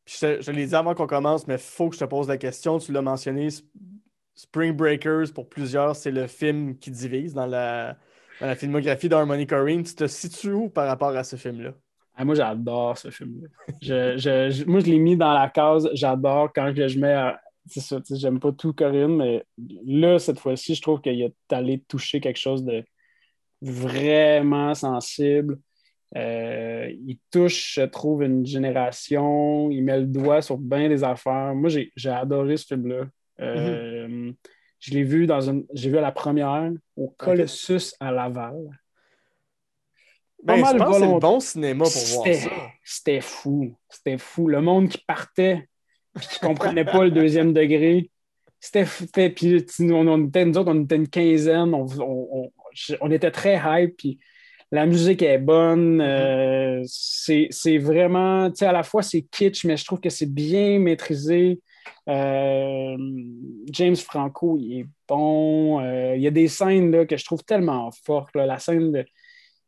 Puis je l'ai dit avant qu'on commence, mais il faut que je te pose la question. Tu l'as mentionné, Spring Breakers, pour plusieurs, c'est le film qui divise dans la filmographie d'Harmony Korine. Tu te situes où par rapport à ce film-là? Ah, moi, j'adore ce film-là. Moi, je l'ai mis dans la case. J'adore quand je mets c'est ça, tu sais, j'aime pas tout Corinne, mais là, cette fois-ci, je trouve qu'il est allé toucher quelque chose de vraiment sensible. Il touche, je trouve, une génération. Il met le doigt sur bien des affaires. Moi, j'ai adoré ce film-là. Mhm. Je l'ai vu j'ai vu à la première au OK. Colossus à Laval. Pas Ben, je mal pense que c'est le volontaire. bon cinéma pour voir C'était, ça. c'était fou. C'était fou. Le monde qui partait puis qui comprenait pas le deuxième degré. Puis nous autres, on était une quinzaine. On était très hype. Puis la musique est bonne. Mhm. C'est vraiment, tu sais, à la fois c'est kitsch, mais je trouve que c'est bien maîtrisé. Euh, James Franco, il est bon. Il y a des scènes là, que je trouve tellement fortes. Là. La scène de,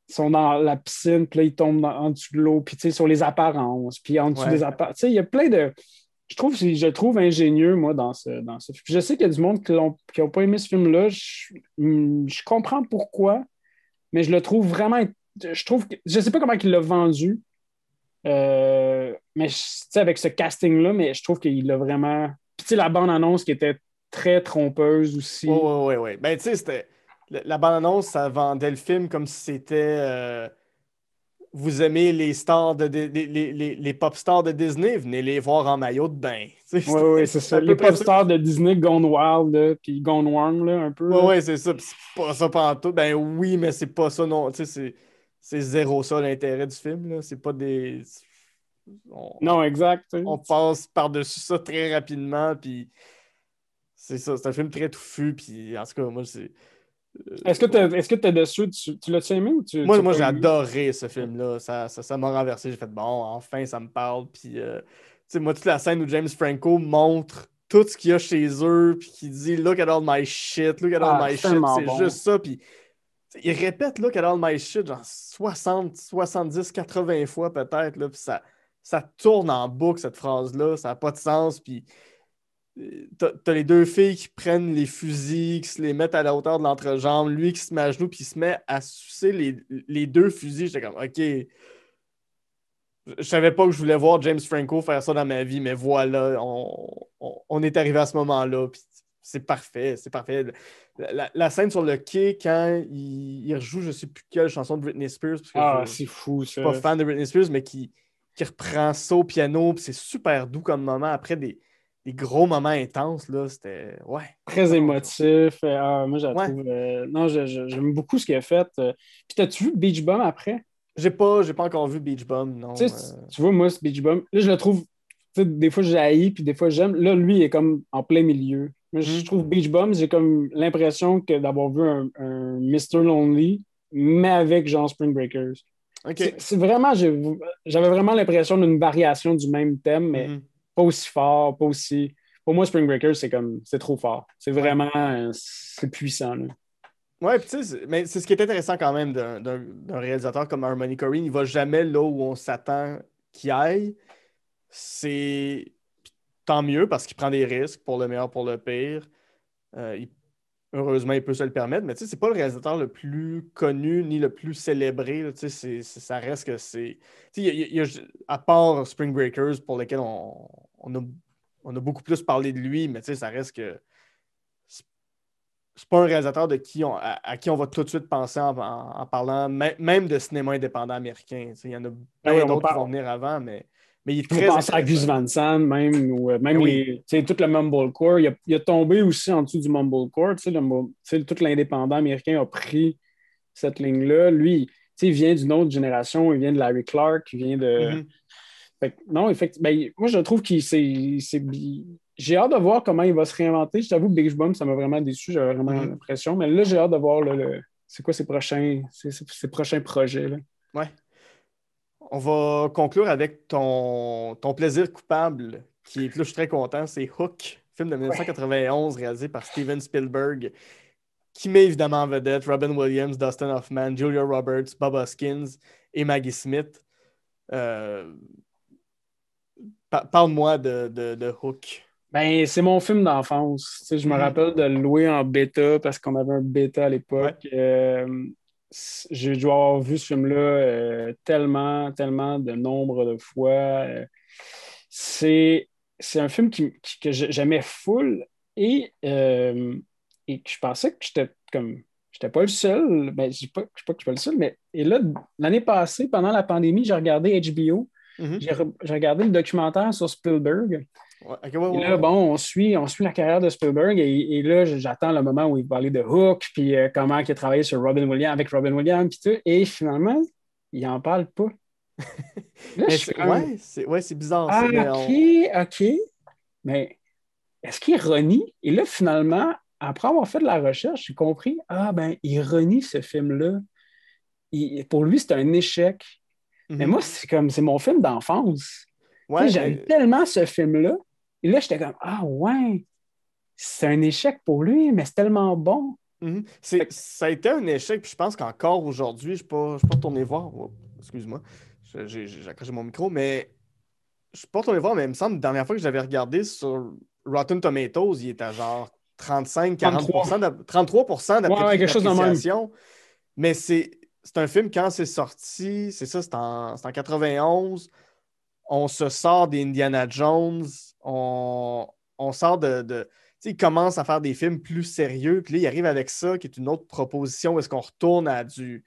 ils sont dans la piscine, puis là, ils tombent en dessous de l'eau, puis tu sais, sur les apparences, puis en dessous des Ouais. apparences. Tu sais, il y a plein de. Je trouve ingénieux, moi, dans ce film. Je sais qu'il y a du monde qui n'ont pas aimé ce film-là. Je comprends pourquoi, mais je le trouve vraiment. Je trouve que, je sais pas comment il l'a vendu, mais tu sais, avec ce casting-là, mais je trouve qu'il l'a vraiment. Puis tu sais, la bande-annonce qui était très trompeuse Ouais, aussi. ouais, ouais, ouais. Ben, tu sais, c'était. La bande-annonce, ça vendait le film comme si c'était. Vous aimez les stars les pop stars de Disney, venez les voir en maillot de bain. Tu sais, Oui, c'était oui, c'est c'était ça. à Les peu près pop ça. stars de Disney Gone Wild, là, puis Gone Warm, là, un peu. Ouais, Là. ouais, c'est ça. Puis c'est pas ça pantoute. Ben oui, mais c'est pas ça non. Tu sais, c'est zéro ça l'intérêt du film, là. C'est pas des. On, Non, exact. Tu on sais. passe par-dessus ça très rapidement, puis c'est ça. C'est un film très touffu, puis en tout cas, moi, c'est. euh, Est-ce que t'es dessus? Tu l'as-tu aimé ou tu moi, n'as pas j'ai aimé? adoré ce film-là. Ça m'a renversé. J'ai fait bon, enfin, ça me parle. Puis, tu sais, moi, toute la scène où James Franco montre tout ce qu'il y a chez eux, puis qu'il dit Look at all my shit, look at all Ah, my c'est shit. Puis tellement c'est bon. juste ça. Puis, tu sais, il répète Look at all my shit, genre 60, 70, 80 fois peut-être. Là, puis ça tourne en boucle, cette phrase-là. Ça n'a pas de sens. Puis, t'as les deux filles qui prennent les fusils, qui se les mettent à la hauteur de l'entrejambe, lui qui se met à genoux, puis il se met à sucer les deux fusils. J'étais comme, OK, je savais pas que je voulais voir James Franco faire ça dans ma vie, mais voilà, on est arrivé à ce moment-là, puis c'est parfait, c'est parfait. La scène sur le quai, quand il rejoue, je sais plus quelle chanson de Britney Spears, parce que je Ah, ne c'est fou, suis pas ça. fan de Britney Spears, mais qui reprend ça au piano, puis c'est super doux comme moment, après des gros moments intenses, là, c'était... Ouais. Très Non, non, émotif. Moi, je la ouais. trouve. Non, j'aime beaucoup ce qu'il a fait. Puis, t'as-tu vu Beach Bum après? J'ai pas encore vu Beach Bum, Tu non. sais, tu vois, moi, ce Beach Bum, là, je le trouve. Tu sais, des fois, je haïs, puis des fois, j'aime. Là, lui, il est comme en plein milieu. Moi, je Hmm. trouve Beach Bum, j'ai comme l'impression que d'avoir vu un Mr. Lonely, mais avec genre Spring Breakers. OK. C'est vraiment, j'avais vraiment l'impression d'une variation du même thème, mais Mhm. pas aussi fort, pas aussi. Pour moi, Spring Breakers, c'est trop fort. C'est Ouais. vraiment, c'est puissant. Là. Ouais, puis tu sais, mais c'est ce qui est intéressant quand même d'un réalisateur comme Harmony Korine. Il va jamais là où on s'attend qu'il aille. C'est tant mieux parce qu'il prend des risques pour le meilleur, pour le pire. Euh, il- Heureusement, il peut se le permettre, mais tu sais, c'est pas le réalisateur le plus connu ni le plus célébré. Là, tu sais, ça reste que c'est. Tu sais, à part Spring Breakers, pour lequel on a beaucoup plus parlé de lui, mais tu sais, ça reste que c'est pas un réalisateur à qui on va tout de suite penser en parlant, même de cinéma indépendant américain. Tu sais, il y en a Ah oui, plein d'autres qui vont venir avant, mais il est on va très penser à Gus intéressant. Van Sant, même, ou Ben même oui. tu sais, tout le Mumblecore. Il a tombé aussi en dessous du Mumblecore. Tu sais, tout l'indépendant américain a pris cette ligne-là. Lui, tu sais, il vient d'une autre génération. Il vient de Larry Clark. Il vient de. Mhm. Fait que, non, effectivement. Ben, moi, je trouve qu'il j'ai hâte de voir comment il va se réinventer. Je t'avoue, Big Bum, ça m'a vraiment déçu. J'avais vraiment Mhm. l'impression. Mais là, j'ai hâte de voir là, c'est quoi ses prochains projets. Là. Ouais. On va conclure avec ton plaisir coupable, qui est, là, je suis très content, c'est Hook, film de Ouais. 1991 réalisé par Steven Spielberg, qui met évidemment en vedette Robin Williams, Dustin Hoffman, Julia Roberts, Bob Hoskins et Maggie Smith. Euh, Parle-moi de Hook. Ben, c'est mon film d'enfance. Tu sais, je me Mhm. rappelle de le louer en bêta parce qu'on avait un bêta à Ouais. l'époque. J'ai dû avoir vu ce film-là tellement, tellement de nombre de fois. C'est c'est un film que j'aimais full et que je pensais que j'étais pas le seul. Ben, je dis pas que je suis pas le seul, mais et là, l'année passée, pendant la pandémie, j'ai regardé HBO. Mhm. J'ai regardé le documentaire sur Spielberg. Ouais, ok, Et là, bon, on suit la carrière de Spielberg et là, j'attends le moment où il va parler de Hook, puis comment il a travaillé sur avec Robin Williams, puis tout. Et finalement, il en parle pas. Là, Mais je fais comme, c'est bizarre ah, ça. Mais OK. Mais est-ce qu'il renie? Et là, finalement, après avoir fait de la recherche, j'ai compris, ah, ben, il renie ce film-là. Pour lui, c'est un échec. Mais Mhm. moi, c'est mon film d'enfance. Tu sais, Ouais, j'aime mais tellement ce film-là. Et là, j'étais comme, ah, ouais. C'est un échec pour lui, mais c'est tellement bon. mhm. Fait que, Ça a été un échec, puis je pense qu'encore aujourd'hui, je suis pas retourné voir. Oh, excuse-moi, j'ai accroché mon micro, mais je suis pas retourné voir, mais il me semble que la dernière fois que je l'avais regardé sur Rotten Tomatoes, il était à genre 35-40%, 33. 33% Ouais, ouais, quelque chose de même. d'appréciation. Mais c'est un film, quand c'est sorti, c'est ça, c'est en 91. On se sort des Indiana Jones, on sort tu sais, il commence à faire des films plus sérieux, puis là, il arrive avec ça, qui est une autre proposition, où est-ce qu'on retourne à du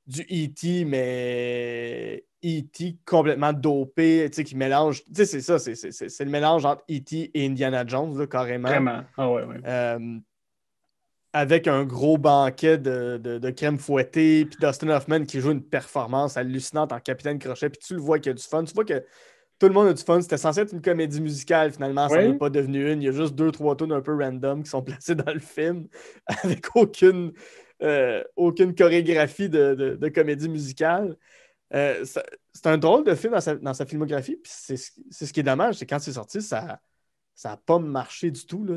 E.T., mais E.T. complètement dopé, tu sais, qui mélange, tu sais, c'est ça, c'est le mélange entre E.T. et Indiana Jones, là, carrément. Vraiment. Ah ouais, ouais. Euh, avec un gros banquet de crème fouettée, puis Dustin Hoffman qui joue une performance hallucinante en Capitaine Crochet, puis tu le vois qu'il y a du fun. Tu vois que tout le monde a du fun. C'était censé être une comédie musicale, finalement, ça n'en est Oui, pas devenu une. Il y a juste deux, trois tunes un peu random qui sont placées dans le film, avec aucune chorégraphie de comédie musicale. C'est un drôle de film dans sa filmographie, puis c'est ce qui est dommage, c'est quand c'est sorti, ça n'a pas marché du tout. Là,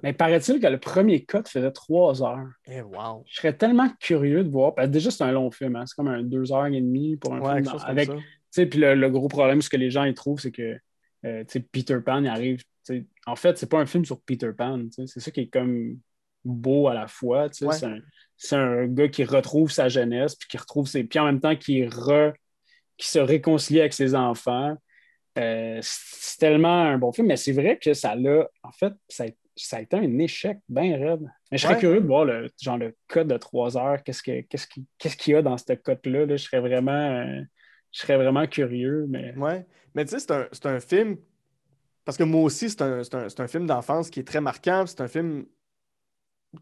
mais paraît-il que le premier cut faisait 3 heures. wow. Je serais tellement curieux de voir, parce que déjà, c'est un long film, hein. C'est comme un 2 heures et demie pour un Ouais, film quelque chose comme avec, ça. tu sais, puis le gros problème, ce que les gens y trouvent, c'est que, tu sais, Peter Pan, il arrive, tu sais, en fait, c'est pas un film sur Peter Pan, tu sais, c'est ça qui est comme beau à la fois, tu sais, Ouais. c'est un gars qui retrouve sa jeunesse, puis qui retrouve puis en même temps qui se réconcilie avec ses enfants. C'est tellement un bon film, mais c'est vrai que en fait, ça a été un échec bien raide. Mais je serais Ouais. curieux de voir le code de 3 heures, qu'est-ce qu'il y a dans ce code-là. Là. Je serais vraiment curieux, mais Ouais. Mais tu sais, c'est un film. Parce que moi aussi, c'est un film d'enfance qui est très marquant. C'est un film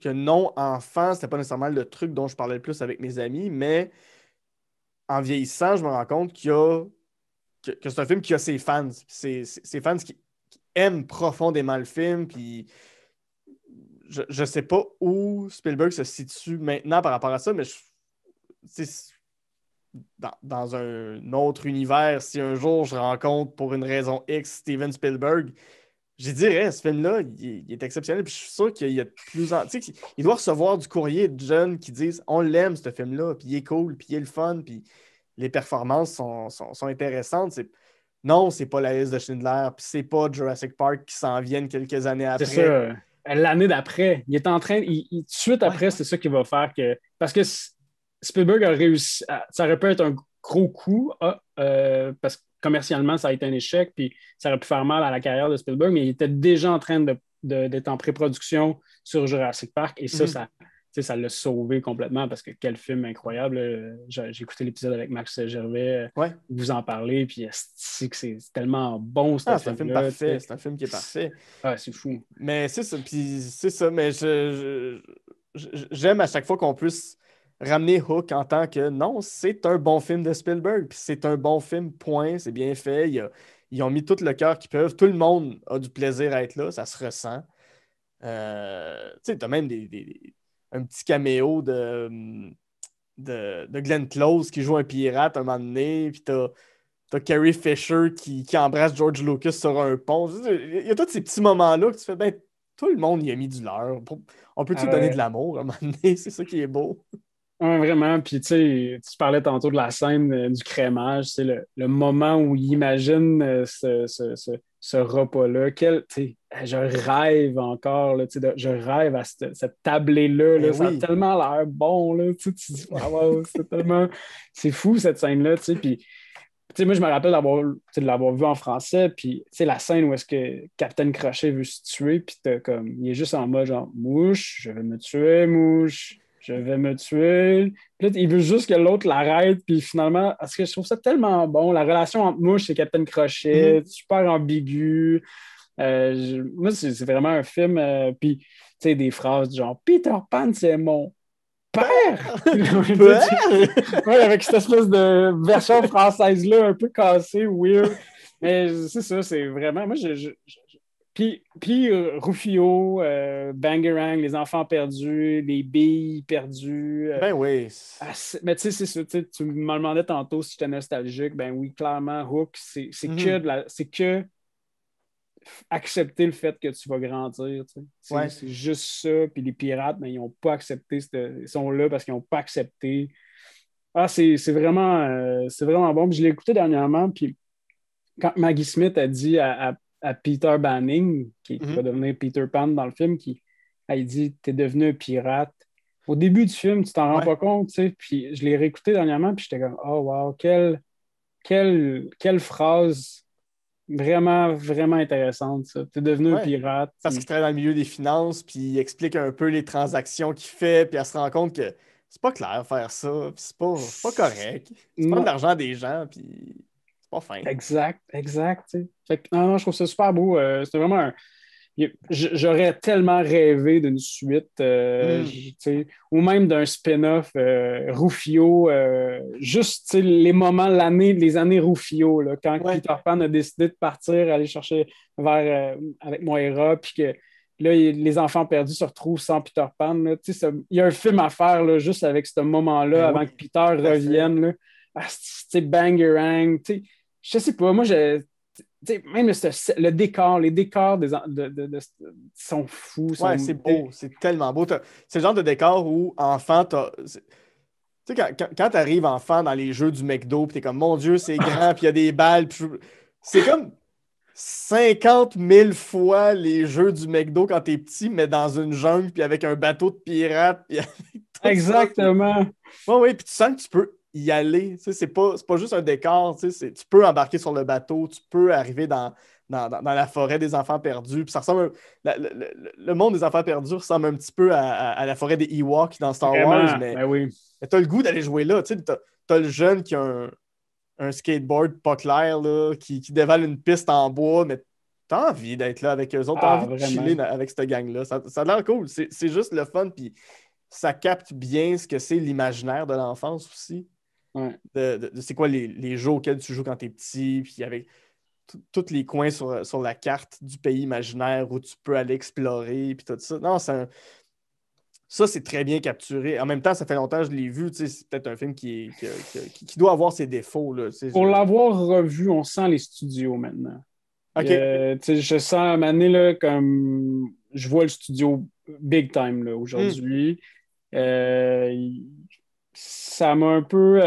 que non, enfant, c'était pas nécessairement le truc dont je parlais le plus avec mes amis, mais en vieillissant, je me rends compte que c'est un film qui a ses fans. Ses fans qui aiment profondément le film. Puis je sais pas où Spielberg se situe maintenant par rapport à ça, mais tu sais, dans un autre univers, si un jour je rencontre pour une raison X Steven Spielberg, je dirais, ce film-là, il est exceptionnel. Puis je suis sûr qu'il y a de plus en. Tu sais, il doit recevoir du courrier de jeunes qui disent on l'aime, ce film-là, puis il est cool, puis il est le fun, puis les performances sont intéressantes. Non, c'est pas la liste de Schindler, puis c'est pas Jurassic Park qui s'en viennent quelques années c'est après. ça. L'année d'après, il est en train, tout de suite Ouais, après, c'est ça qui va faire que. Parce que Spielberg a réussi, ça aurait pu être un gros coup, parce que commercialement, ça a été un échec, puis ça aurait pu faire mal à la carrière de Spielberg, mais il était déjà en train d'être en pré-production sur Jurassic Park, et ça, mhm. ça l'a sauvé complètement, parce que quel film incroyable. J'ai écouté l'épisode avec Max Gervais, Ouais. vous en parlez, puis c'est tellement bon, ce Ah, c'est un film film-là. parfait. C'est un film qui est parfait. Ah, c'est fou. Mais c'est ça, puis c'est ça, mais j'aime à chaque fois qu'on puisse ramener Hook en tant que non, c'est un bon film de Spielberg, puis c'est un bon film, point, c'est bien fait, ils ont mis tout le cœur qu'ils peuvent, tout le monde a du plaisir à être là, ça se ressent. Tu sais, t'as même un petit caméo de Glenn Close qui joue un pirate un moment donné, puis t'as Carrie Fisher qui embrasse George Lucas sur un pont. Il y a tous ces petits moments-là que tu fais, ben, tout le monde y a mis du leur. On peut-tu donner de l'amour à un moment donné? C'est ça qui est beau. Ouais, vraiment. Puis, tu sais, tu parlais tantôt de la scène du crémage, c'est le moment où il imagine ce repas-là. Tu sais, je rêve encore, là, tu sais, je rêve à cette tablée-là. Ben Là, ça a oui. tellement l'air bon. Là, tu sais, tu dis, ah, wow, c'est fou, cette scène-là. Tu sais, puis sais, moi, je me rappelle de l'avoir vu en français, puis, tu sais, la scène où est-ce que Capitaine Crochet veut se tuer, puis il est juste en mode genre, mouche, je vais me tuer, mouche, je vais me tuer. Puis là, il veut juste que l'autre l'arrête, puis finalement, parce que je trouve ça tellement bon, la relation entre mouche et Capitaine Crochet, super ambigu. Moi, c'est vraiment un film, puis, tu sais, des phrases du genre, Peter Pan, c'est mon père! Ouais, avec cette espèce de version française-là, un peu cassée, weird. Mais c'est ça, c'est vraiment. Moi, Puis Rufio, Bangarang, Les Enfants perdus, Les billes perdues. Ben oui. Mais tu sais, c'est ça. Tu me demandais tantôt si j'étais nostalgique. Ben oui, clairement, Hook, c'est que accepter le fait que tu vas grandir. C'est juste ça. Puis les pirates, mais ils n'ont pas accepté. Ils sont là parce qu'ils n'ont pas accepté. C'est vraiment bon. Puis je l'ai écouté dernièrement. Puis quand Maggie Smith a dit à Peter Banning, qui va devenir Peter Pan dans le film, elle dit t'es devenu un pirate. Au début du film, tu t'en rends pas compte. Puis je l'ai réécouté dernièrement. Puis j'étais comme oh wow, quelle phrase. Vraiment, vraiment intéressante, ça. T'es devenu un pirate. Parce qu'il travaille dans le milieu des finances, puis il explique un peu les transactions qu'il fait, puis elle se rend compte que c'est pas clair faire ça, puis c'est pas correct. C'est pas de l'argent des gens, puis c'est pas fin. Exact. Fait que, non, je trouve ça super beau. C'est vraiment J'aurais tellement rêvé d'une suite, ou même d'un spin-off Rufio, juste les moments, les années Rufio, là, quand Peter Pan a décidé de partir, aller chercher avec Moira, puis que là, les enfants perdus se retrouvent sans Peter Pan. Il y a un film à faire là, juste avec ce moment-là, avant que Peter revienne. Bangarang, je sais pas, moi, même le décor, les décors sont fous. C'est beau, c'est tellement beau. C'est le genre de décor où, enfant, tu sais, quand tu arrives enfant dans les jeux du McDo, puis t'es comme, mon Dieu, c'est grand, puis il y a des balles, c'est comme 50 000 fois les jeux du McDo quand t'es petit, mais dans une jungle, puis avec un bateau de pirates. Puis exactement. Oui, puis tu sens que tu peux y aller. C'est pas juste un décor. Tu peux embarquer sur le bateau, tu peux arriver dans la forêt des enfants perdus. Puis ça ressemble. Le monde des enfants perdus ressemble un petit peu à la forêt des Ewoks dans Star Wars. Mais t'as le goût d'aller jouer là. T'as le jeune qui a un skateboard pas clair là, qui dévale une piste en bois, mais t'as envie d'être là avec eux autres. T'as envie de chiller avec cette gang-là. Ça a l'air cool. C'est juste le fun. Puis ça capte bien ce que c'est l'imaginaire de l'enfance aussi. C'est quoi les jeux auxquels tu joues quand t'es petit, puis avec tous les coins sur la carte du pays imaginaire où tu peux aller explorer, puis tout ça. Non, ça, c'est très bien capturé. En même temps, ça fait longtemps que je l'ai vu. C'est peut-être un film qui doit avoir ses défauts. Là, pour l'avoir revu, on sent les studios maintenant. OK. Je sens à un moment donné, là, comme je vois le studio big time là, aujourd'hui. Ça m'a un peu...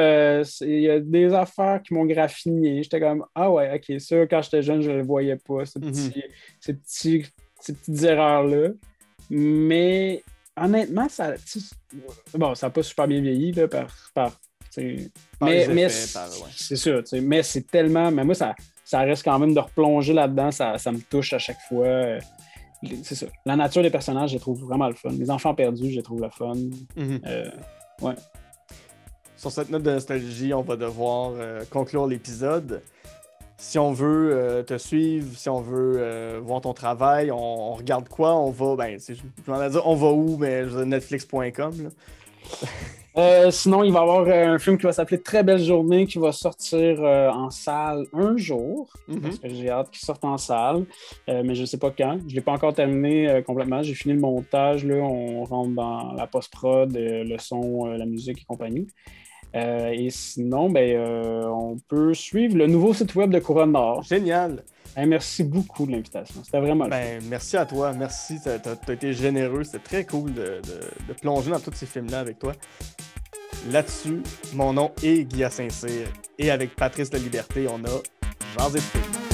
il y a des affaires qui m'ont graffiné. J'étais comme, ah ouais, OK, ça, quand j'étais jeune, je ne le voyais pas, ces petites erreurs-là. Mais honnêtement, ça n'a pas super bien vieilli, là, mais c'est sûr, mais c'est tellement... Mais moi, ça reste quand même de replonger là-dedans, ça me touche à chaque fois. C'est ça. La nature des personnages, je les trouve vraiment le fun. Les enfants perdus, je les trouve le fun. Ouais. Sur cette note de nostalgie, on va devoir conclure l'épisode. Si on veut te suivre, si on veut voir ton travail, on regarde quoi? On va, je m'en ai dit on va où, mais netflix.com. Sinon, il va y avoir un film qui va s'appeler Très belle journée qui va sortir en salle un jour. Parce que j'ai hâte qu'il sorte en salle, mais je ne sais pas quand. Je ne l'ai pas encore terminé complètement. J'ai fini le montage. Là, on rentre dans la post-prod, le son, la musique et compagnie. Et sinon, on peut suivre le nouveau site web de Couronne d'Or. Génial! Merci beaucoup de l'invitation. C'était vraiment le fun. Merci à toi. Merci. Tu as été généreux. C'était très cool de plonger dans tous ces films-là avec toi. Là-dessus, mon nom est Guillaume Saint-Cyr. Et avec Patrice Laliberté, on a Jasé de film.